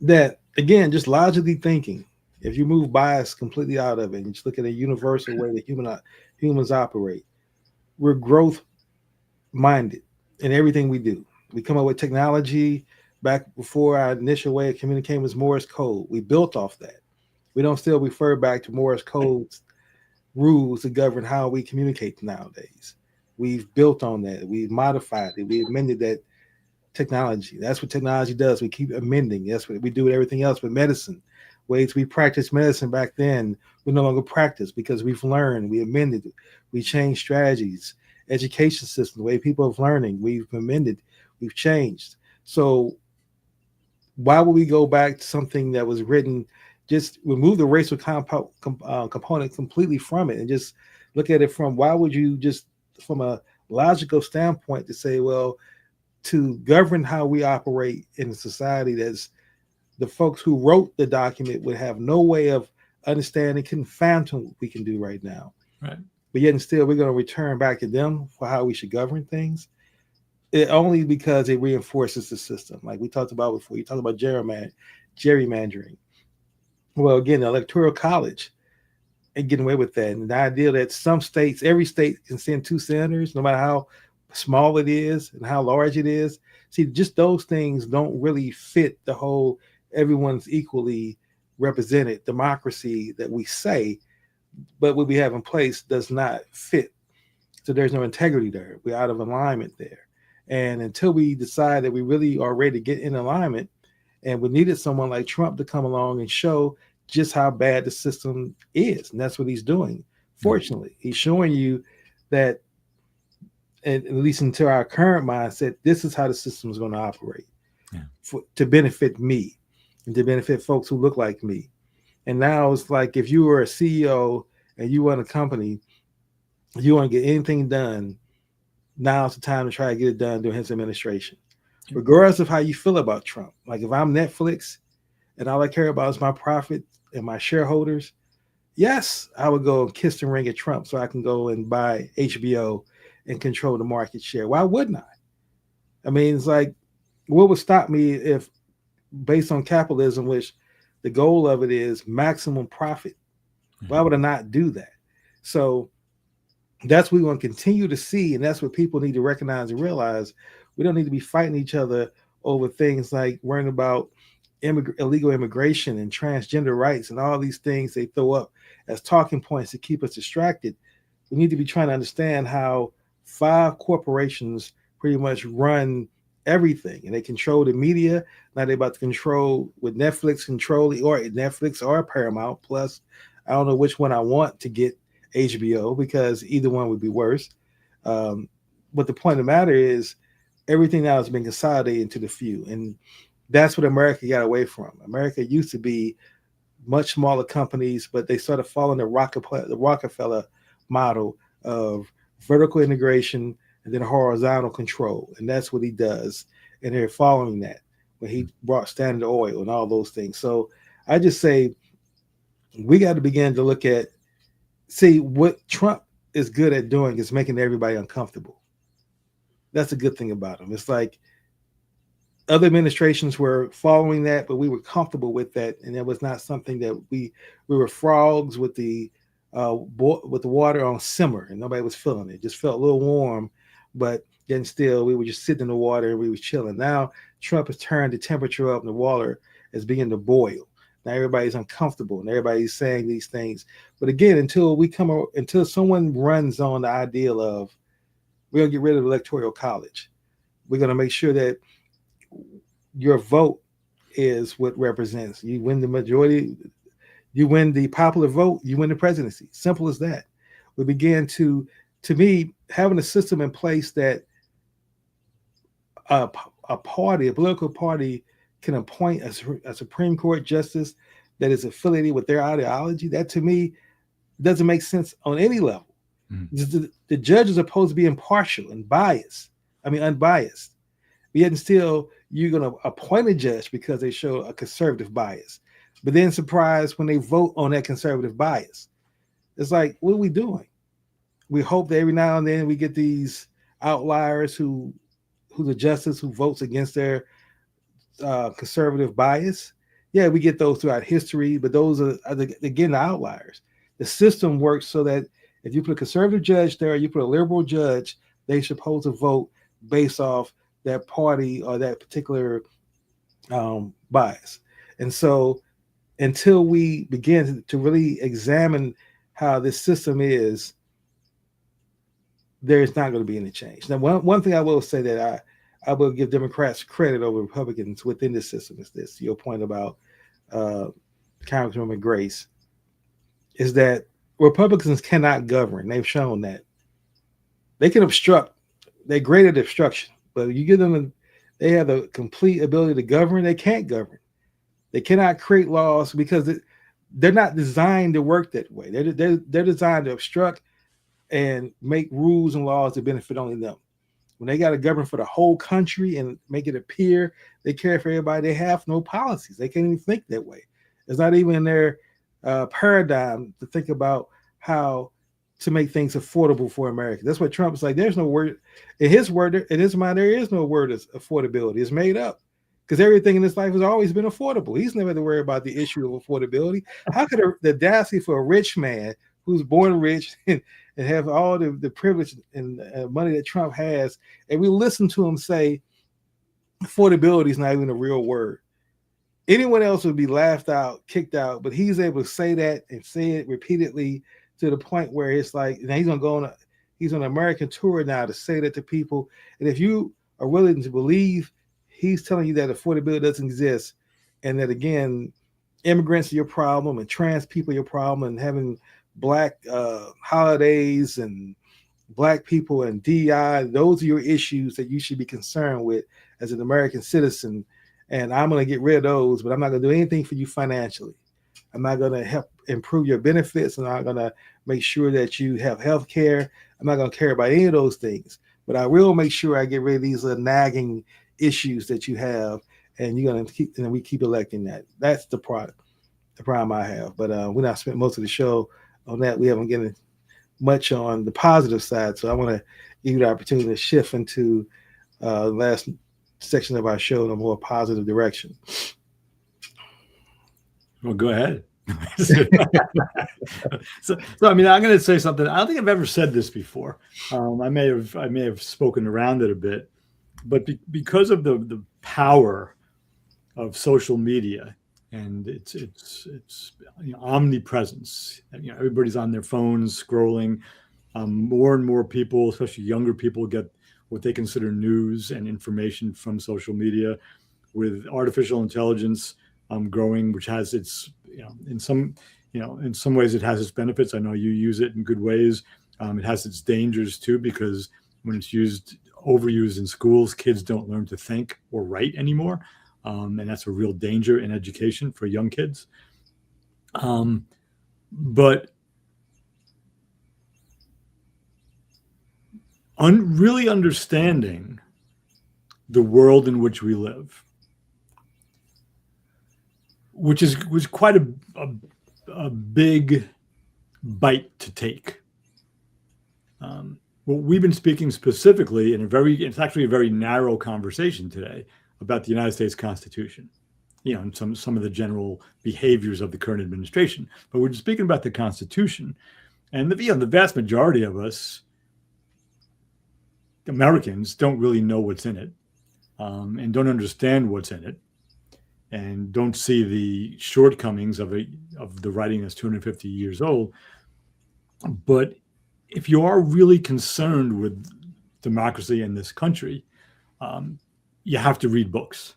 That, again, just logically thinking, if you move bias completely out of it and just look at a universal way that humans operate. We're growth minded in everything we do. We come up with technology. Back before our initial way of communicating was Morse code. We built off that. We don't still refer back to Morse code's rules to govern how we communicate nowadays. We've built on that. We've modified it. We amended that technology. That's what technology does. We keep amending. That's what we do with everything else with medicine. Ways we practiced medicine back then, we no longer practice because we've learned, we amended it, we changed strategies, education system, the way people are learning, we've amended, we've changed. So why would we go back to something that was written? Just remove the racial component completely from it and just look at it from why would you just from a logical standpoint to say, well, to govern how we operate in a society that's the folks who wrote the document would have no way of understanding, can fathom what we can do right now. Right. But yet and still, we're going to return back to them for how we should govern things. It only because it reinforces the system. Like we talked about before, you talked about gerrymandering. Well, again, the electoral college and getting away with that. And the idea that some states, every state can send 2 senators, no matter how small it is and how large it is. See, just those things don't really fit the whole everyone's equally represented democracy that we say, but what we have in place does not fit. So there's no integrity there. We're out of alignment there. And until we decide that we really are ready to get in alignment, and we needed someone like Trump to come along and show just how bad the system is. And that's what he's doing. Fortunately, he's showing you that, at least into our current mindset, this is how the system is going to operate to benefit me and to benefit folks who look like me. And now it's like if you were a CEO and you run a company, you want to get anything done, now's the time to try to get it done during his administration, regardless of how you feel about Trump. Like if I'm Netflix and all I care about is my profit and my shareholders, yes, I would go and kiss the ring at Trump so I can go and buy HBO and control the market share. Why wouldn't I? I mean, it's like, what would stop me if, based on capitalism, which the goal of it is maximum profit, why would I not do that? So that's what we want to continue to see. And that's what people need to recognize and realize. We don't need to be fighting each other over things like worrying about illegal immigration and transgender rights and all these things they throw up as talking points to keep us distracted. We need to be trying to understand how 5 corporations pretty much run everything, and they control the media. Now they're about to control with Netflix controlling, or Netflix or Paramount Plus. I don't know which one I want to get HBO because either one would be worse. But the point of the matter is everything now has been consolidated into the few. And that's what America got away from. America used to be much smaller companies, but they started following the Rockefeller model of vertical integration and then horizontal control. And that's what he does. And they're following that when he brought Standard Oil and all those things. So I just say we got to begin to look at, see, what Trump is good at doing is making everybody uncomfortable. That's a good thing about him. It's like other administrations were following that, but we were comfortable with that, and it was not something that we were frogs with the water on simmer, and nobody was feeling it. It just felt a little warm, but then still we were just sitting in the water and we were chilling. Now Trump has turned the temperature up, and the water is beginning to boil. Now everybody's uncomfortable, and everybody's saying these things. But again, until someone runs on the ideal of we're gonna get rid of the electoral college, we're gonna make sure that your vote is what represents. You win the majority, you win the popular vote, you win the presidency. Simple as that. We began to me, having a system in place that a political party can appoint a Supreme Court justice that is affiliated with their ideology, that to me doesn't make sense on any level. The judge is supposed to be impartial and unbiased. Yet and still, you're going to appoint a judge because they show a conservative bias. But then surprised when they vote on that conservative bias. It's like, what are we doing? We hope that every now and then we get these outliers who's a justice who votes against their conservative bias. Yeah, we get those throughout history, but those are again, the outliers. The system works so that If you put a conservative judge there, you put a liberal judge, they're supposed to vote based off that party or that particular bias. And so until we begin to really examine how this system is, there's not going to be any change. Now, one thing I will say that I will give Democrats credit over Republicans within this system is this. Your point about Congresswoman Grace is that Republicans cannot govern. They've shown that. They can obstruct. They're great at obstruction, but you give them, they have the complete ability to govern. They can't govern. They cannot create laws because they're not designed to work that way. They're designed to obstruct and make rules and laws that benefit only them. When they got to govern for the whole country and make it appear they care for everybody, they have no policies. They can't even think that way. It's not even in their paradigm to think about how to make things affordable for Americans. That's what Trump's like. There's no word in his mind. There is no word as affordability. It's made up because everything in his life has always been affordable. He's never had to worry about the issue of affordability. How could the audacity for a rich man who's born rich and have all the privilege and money that Trump has, and we listen to him say affordability is not even a real word. Anyone else would be laughed out, kicked out, but he's able to say that and say it repeatedly to the point where it's like, now he's on an American tour now to say that to people. And if you are willing to believe he's telling you that affordability doesn't exist, and that again, immigrants are your problem and trans people are your problem, and having Black holidays and Black people and DI, those are your issues that you should be concerned with as an American citizen. And I'm going to get rid of those, but I'm not going to do anything for you financially. I'm not going to help improve your benefits. I'm not going to make sure that you have health care. I'm not going to care about any of those things, but I will make sure I get rid of these nagging issues that you have, and you're going to keep, and we keep electing that. That's the problem I have. But we're not spent most of the show on that. We haven't getting much on the positive side. So I want to give you the opportunity to shift into the last section of our show in a more positive direction. Well, go ahead. so I mean, I'm going to say something. I don't think I've ever said this before. I may have spoken around it a bit, but because of the power of social media and its omnipresence, everybody's on their phones scrolling. More and more people, especially younger people, get what they consider news and information from social media. With artificial intelligence growing, which has its, in some ways it has its benefits. I know you use it in good ways. It has its dangers too, because when it's overused in schools, kids don't learn to think or write anymore. And that's a real danger in education for young kids. But really understanding the world in which we live, which was quite a big bite to take. Well, we've been speaking specifically it's actually a very narrow conversation today about the United States Constitution, and some of the general behaviors of the current administration. But we're speaking about the Constitution, and the vast majority of us Americans don't really know what's in it, and don't understand what's in it, and don't see the shortcomings of the writing that's 250 years old. But if you are really concerned with democracy in this country, you have to read books.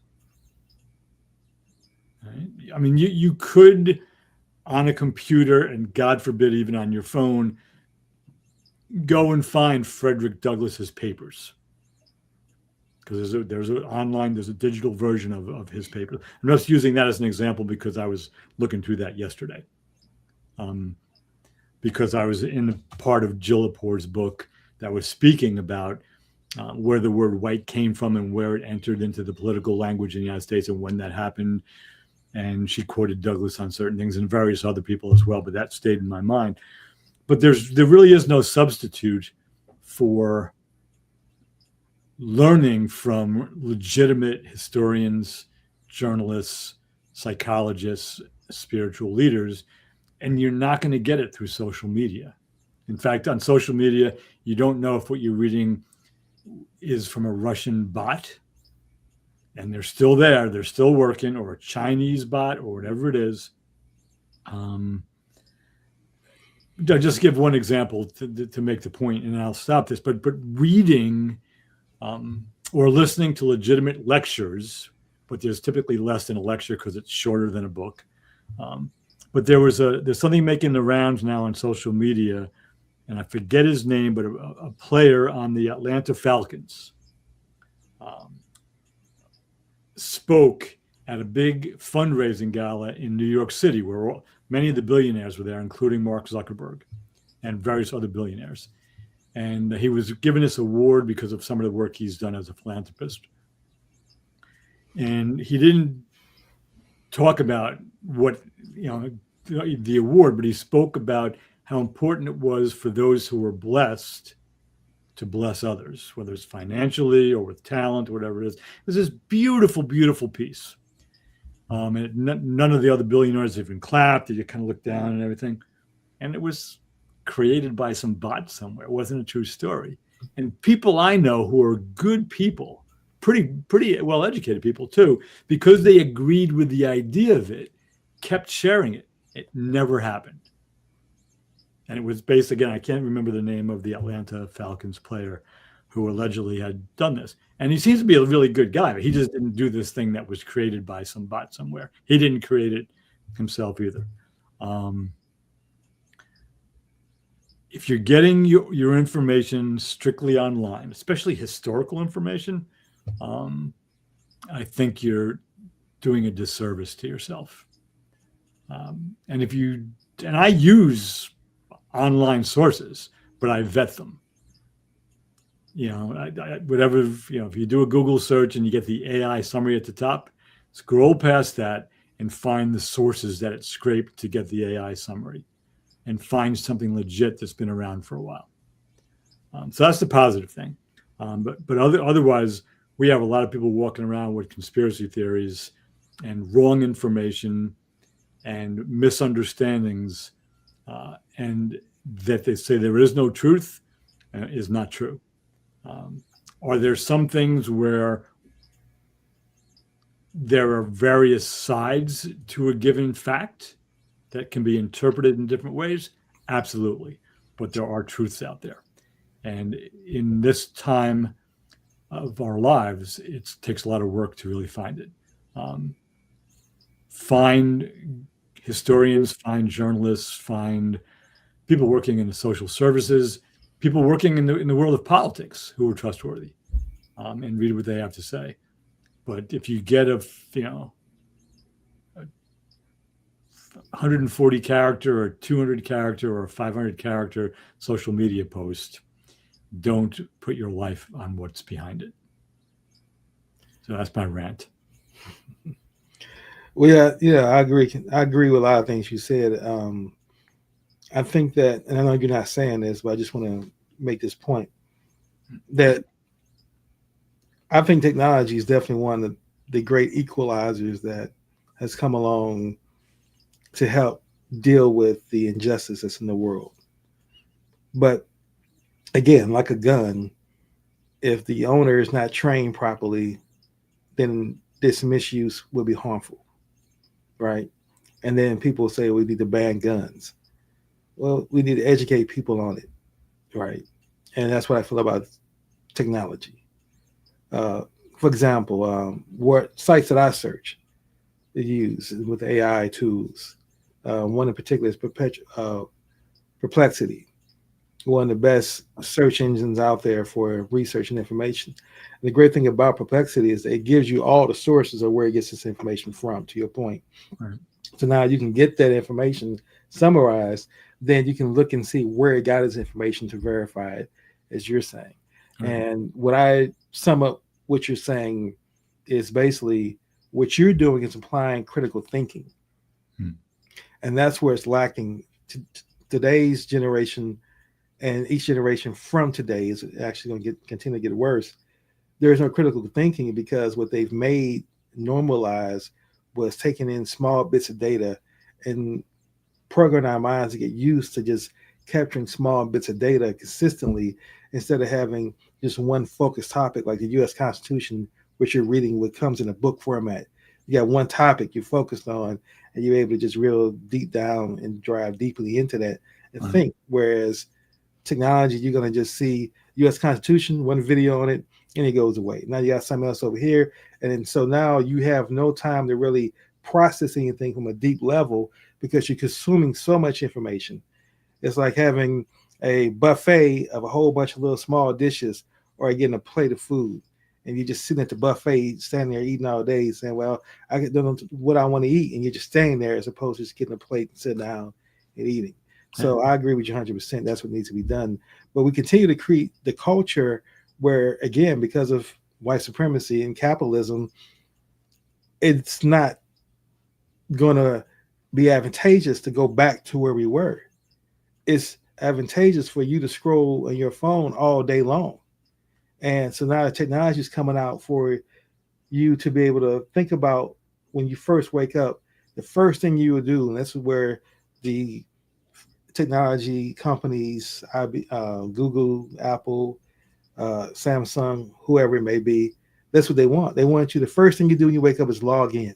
Right? I mean, you could, on a computer, and God forbid, even on your phone, go and find Frederick Douglass's papers, because there's a digital version of his papers. I'm just using that as an example because I was looking through that yesterday, because I was in a part of Jill Lepore's book that was speaking about where the word white came from and where it entered into the political language in the United States and when that happened. And she quoted Douglass on certain things and various other people as well, but that stayed in my mind. But there really is no substitute for learning from legitimate historians, journalists, psychologists, spiritual leaders, and you're not going to get it through social media. In fact, on social media, you don't know if what you're reading is from a Russian bot, and they're still there, they're still working, or a Chinese bot, or whatever it is. I'll just give one example to make the point, and I'll stop this. But reading or listening to legitimate lectures, but there's typically less than a lecture because it's shorter than a book. But there's something making the rounds now on social media, and I forget his name, but a player on the Atlanta Falcons spoke at a big fundraising gala in New York City, where many of the billionaires were there, including Mark Zuckerberg and various other billionaires. And he was given this award because of some of the work he's done as a philanthropist. And he didn't talk about what, the award, but he spoke about how important it was for those who were blessed to bless others, whether it's financially or with talent or whatever it is. It was this beautiful, beautiful piece. And none of the other billionaires even clapped. They just kind of looked down and everything. And it was created by some bot somewhere. It wasn't a true story. And people I know who are good people, pretty well-educated people too, because they agreed with the idea of it, kept sharing it. It never happened. And it was based, again, I can't remember the name of the Atlanta Falcons player who allegedly had done this. And he seems to be a really good guy, but he just didn't do this thing that was created by some bot somewhere. He didn't create it himself either. If you're getting your information strictly online, especially historical information, I think you're doing a disservice to yourself. And I use online sources, but I vet them. Whatever, if you do a Google search and you get the AI summary at the top, scroll past that and find the sources that it scraped to get the AI summary, and find something legit that's been around for a while. So that's the positive thing. But otherwise, we have a lot of people walking around with conspiracy theories and wrong information and misunderstandings, and that they say there is no truth is not true. Are there some things where there are various sides to a given fact that can be interpreted in different ways? Absolutely. But there are truths out there. And in this time of our lives, it takes a lot of work to really find it. Find historians, find journalists, find people working in the social services, people working in the world of politics who are trustworthy, and read what they have to say. But if you get a 140 character or 200 character or 500 character social media post, don't put your life on what's behind it. So that's my rant. Well, yeah, I agree. I agree with a lot of things you said. I think that, and I know you're not saying this, but I just want to make this point, that I think technology is definitely one of the great equalizers that has come along to help deal with the injustice that's in the world. But again, like a gun, if the owner is not trained properly, then this misuse will be harmful, right? And then people say we need to ban guns. Well, we need to educate people on it, right? And that's what I feel about technology. For example, what sites that I search, use with AI tools. One in particular is Perplexity, one of the best search engines out there for research and information. And the great thing about Perplexity is that it gives you all the sources of where it gets this information from, to your point. Right. So now you can get that information summarized, then you can look and see where it got its information to verify it, as you're saying. Right. And what I sum up what you're saying is basically what you're doing is applying critical thinking. And that's where it's lacking. Today's generation, and each generation from today is actually going to continue to get worse. There is no critical thinking because what they've made normalized was taking in small bits of data and programming our minds to get used to just capturing small bits of data consistently instead of having just one focused topic like the U.S. Constitution, which you're reading, what comes in a book format. You got one topic you're focused on, and you're able to just real deep down and drive deeply into that and think. Whereas technology, you're going to just see U.S. Constitution, one video on it, and it goes away. Now you got something else over here, and then so now you have no time to really process anything from a deep level because you're consuming so much information. It's like having a buffet of a whole bunch of little small dishes, or getting a plate of food, and you're just sitting at the buffet, standing there eating all day, saying, "Well, I don't know what I want to eat," and you're just staying there as opposed to just getting a plate and sitting down and eating. So I agree with you 100%. That's what needs to be done. But we continue to create the culture where, again, because of white supremacy and capitalism, it's not going to be advantageous to go back to where we were. It's advantageous for you to scroll on your phone all day long. And so now the technology is coming out for you to be able to think about when you first wake up, the first thing you would do, and that's where the technology companies, Google, Apple, Samsung, whoever it may be, that's what they want. They want you, the first thing you do when you wake up is log in.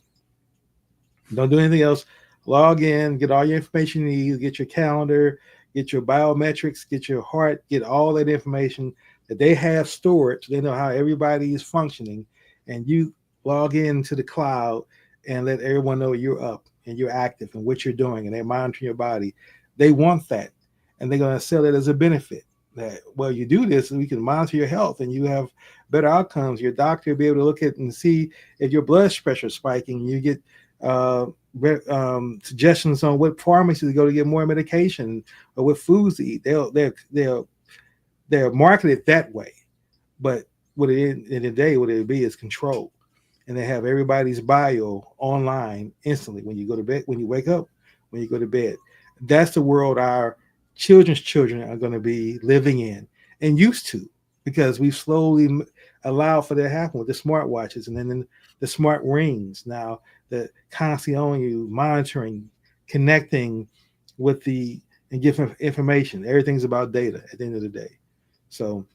Don't do anything else. Log in, get all your information you need, get your calendar, get your biometrics, get your heart, get all that information that they have stored so they know how everybody is functioning. And you log into the cloud and let everyone know you're up and you're active and what you're doing, and they're monitoring your body. They want that, and they're going to sell it as a benefit. That, well, you do this and we can monitor your health and you have better outcomes. Your doctor will be able to look at and see if your blood pressure is spiking. You get suggestions on what pharmacy to go to get more medication or what foods to eat. They're marketed that way, but what it in the day, what it be is control, and they have everybody's bio online instantly when you go to bed, when you wake up, when you go to bed. That's the world our children's children are going to be living in and used to, because we've slowly allowed for that to happen with the smartwatches and then the smart rings. Now the constantly on you, monitoring, connecting with and giving information. Everything's about data at the end of the day. So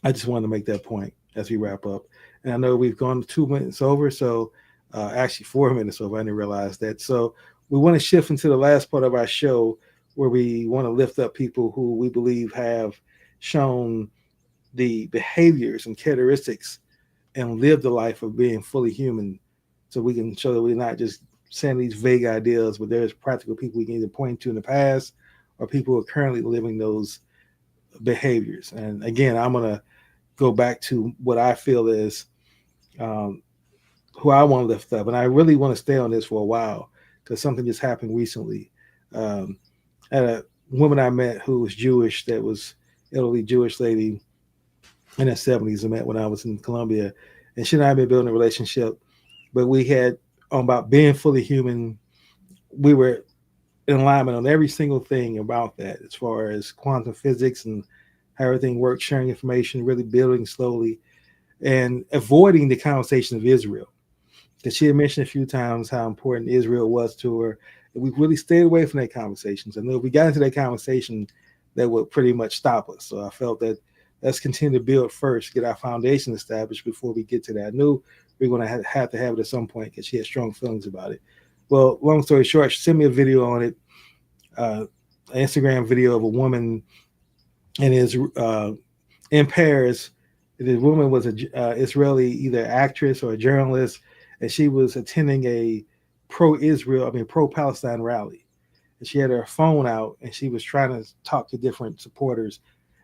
I just wanted to make that point as we wrap up. And I know we've gone 2 minutes over, so actually 4 minutes over. I didn't realize that. So we want to shift into the last part of our show, where we want to lift up people who we believe have shown the behaviors and characteristics and lived the life of being fully human, so we can show that we're not just saying these vague ideas, but there's practical people we can either point to in the past or people who are currently living those behaviors. And again, I'm going to go back to what I feel is who I want to lift up. And I really want to stay on this for a while because something just happened recently. Had a woman I met who was Jewish, that was elderly Jewish lady in her 70s. I met when I was in Colombia, and she and I have been building a relationship, but we had about being fully human. We were in alignment on every single thing about that, as far as quantum physics and how everything works, sharing information, really building slowly, and avoiding the conversation of Israel. Because she had mentioned a few times how important Israel was to her. And we really stayed away from that conversation. So I know if we got into that conversation, that would pretty much stop us. So I felt that let's continue to build first, get our foundation established before we get to that. I knew we were going to have to have it at some point because she had strong feelings about it. Well, long story short, she sent me a video on it, an Instagram video of a woman in Paris. The woman was an Israeli, either actress or a journalist, and she was attending a pro-Palestine rally. And she had her phone out, and she was trying to talk to different supporters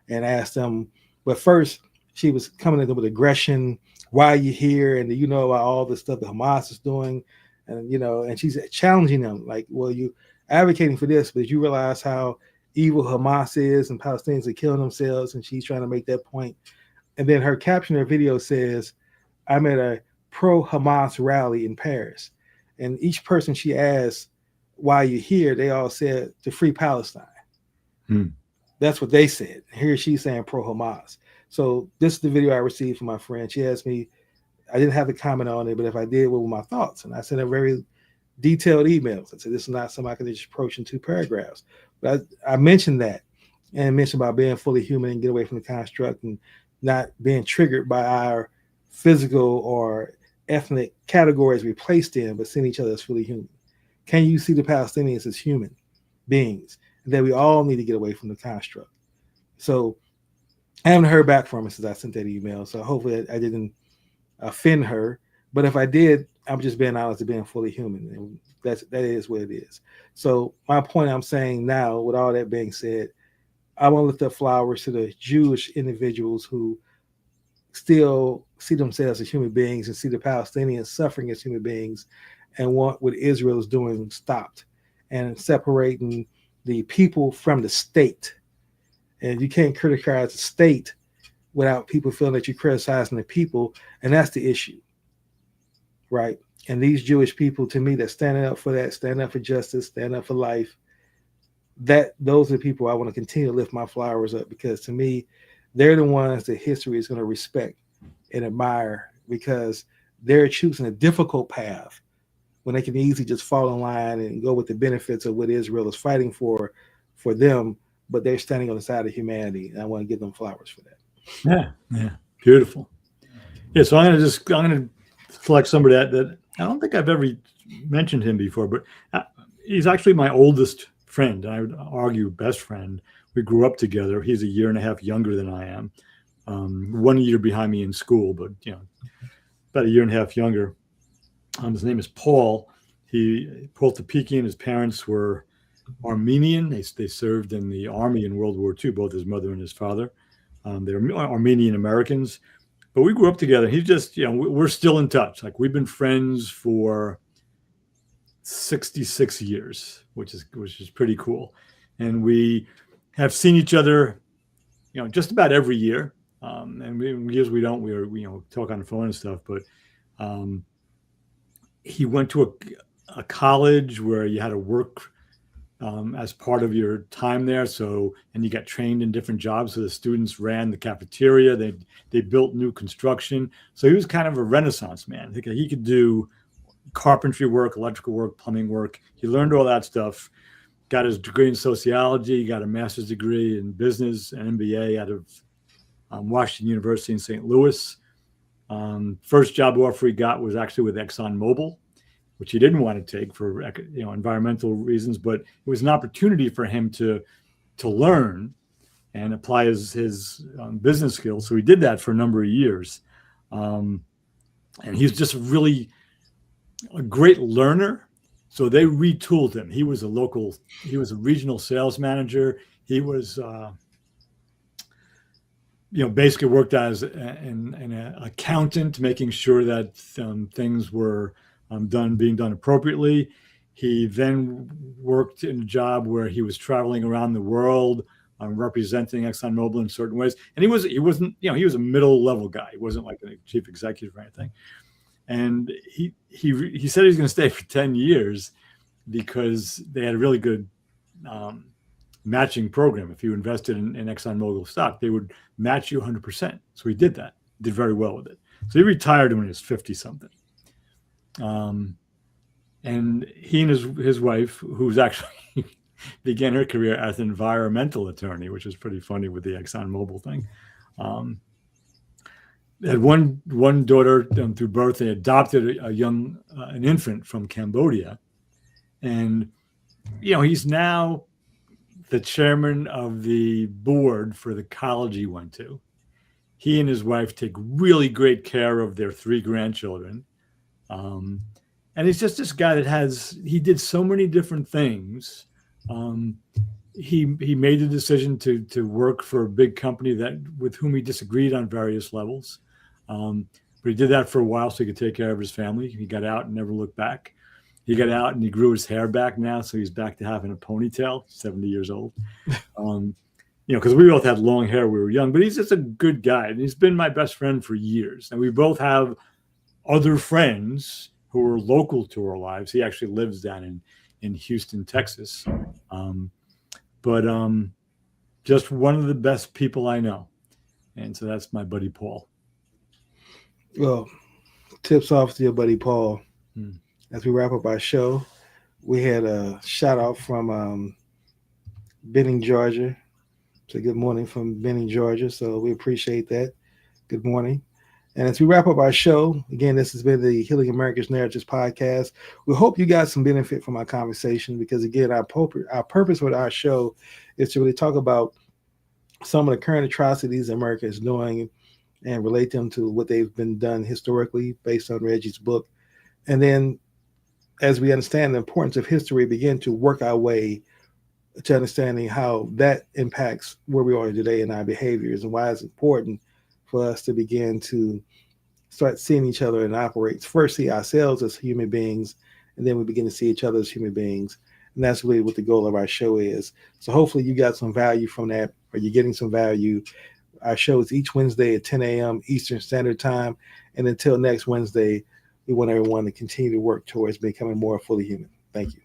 and ask them. But first, she was coming at them with aggression. Why are you here? And you know about all the stuff that Hamas is doing, and she's challenging them, like, well, you advocating for this, but you realize how evil Hamas is, and Palestinians are killing themselves, and she's trying to make that point. And then her caption, her video says, "I'm at a pro-Hamas rally in Paris." And each person she asked, "Why are you here?" they all said, "To free Palestine." That's what they said. Here she's saying pro-Hamas. So this is the video I received from my friend. She asked me, I didn't have to comment on it, but if I did, what were my thoughts? And I sent a very detailed email. I said, this is not something I can just approach in 2 paragraphs. But I mentioned that and mentioned about being fully human and get away from the construct and not being triggered by our physical or ethnic categories we placed in, but seeing each other as fully human. Can you see the Palestinians as human beings? And that we all need to get away from the construct. So I haven't heard back from her since I sent that email. So hopefully I didn't offend her. But if I did, I'm just being honest and being fully human. And that is what it is. So my point I'm saying now, with all that being said, I want to lift up flowers to the Jewish individuals who still see themselves as human beings and see the Palestinians suffering as human beings and want what Israel is doing stopped and separating the people from the state. And you can't criticize the state without people feeling that you're criticizing the people. And that's the issue, right? And these Jewish people, to me, that standing up for that, standing up for justice, standing up for life, those are the people I want to continue to lift my flowers up, because to me, they're the ones that history is going to respect and admire, because they're choosing a difficult path when they can easily just fall in line and go with the benefits of what Israel is fighting for them, but they're standing on the side of humanity. And I want to give them flowers for that. Yeah, beautiful. Yeah, so I'm going to select somebody that I don't think I've ever mentioned him before, but he's actually my oldest friend. I would argue best friend. We grew up together. He's a year and a half younger than I am. 1 year behind me in school, but about a year and a half younger. His name is Paul. Paul Topikian. His parents were Armenian. They served in the army in World War II, both his mother and his father. They're Armenian Americans, but we grew up together. He's just, we're still in touch. Like, we've been friends for 66 years, which is pretty cool. And we have seen each other, just about every year. And years we don't, we talk on the phone and stuff, but he went to a college where you had to work as part of your time there. And you got trained in different jobs. So the students ran the cafeteria. They built new construction. So he was kind of a Renaissance man. He could do carpentry work, electrical work, plumbing work. He learned all that stuff. Got his degree in sociology. Got a master's degree in business, an MBA out of Washington University in St. Louis. First job offer he got was actually with ExxonMobil, which he didn't want to take for environmental reasons, but it was an opportunity for him to learn and apply his business skills. So he did that for a number of years, and he's just really a great learner. So they retooled him. He was a regional sales manager. He was basically worked as an accountant, making sure that things were being done appropriately. He then worked in a job where he was traveling around the world, representing ExxonMobil in certain ways. And he wasn't, he was a middle level guy. He wasn't like a chief executive or anything. And he said he was going to stay for 10 years because they had a really good matching program. If you invested in ExxonMobil stock, they would match you 100%. So he did that, did very well with it. So he retired when he was 50 something. And he and his wife, who's actually began her career as an environmental attorney, which is pretty funny with the ExxonMobil thing. Had one daughter through birth. They adopted an infant from Cambodia, and he's now the chairman of the board for the college he went to. He and his wife take really great care of their 3 grandchildren. And he's just this guy he did so many different things. He made the decision to work for a big company with whom he disagreed on various levels. But he did that for a while so he could take care of his family. He got out and never looked back. He got out and he grew his hair back now, so he's back to having a ponytail, 70 years old. Because we both had long hair when we were young, but he's just a good guy. And he's been my best friend for years. And we both have other friends who are local to our lives. He actually lives down in Houston, Texas. But just one of the best people I know. And so that's my buddy Paul. Well, tips off to your buddy Paul. As we wrap up our show, we had a shout out from Benning, Georgia. So good morning from Benny, Georgia. So we appreciate that. Good morning. And as we wrap up our show, again, this has been the Healing America's Narratives podcast. We hope you got some benefit from our conversation because, again, our purpose with our show is to really talk about some of the current atrocities America is doing and relate them to what they've been done historically based on Reggie's book. And then as we understand the importance of history, begin to work our way to understanding how that impacts where we are today in our behaviors and why it's important for us to begin to start seeing each other and operate. First, see ourselves as human beings, and then we begin to see each other as human beings. And that's really what the goal of our show is. So hopefully you got some value from that, or you're getting some value. Our show is each Wednesday at 10 a.m. Eastern Standard Time. And until next Wednesday, we want everyone to continue to work towards becoming more fully human. Thank you.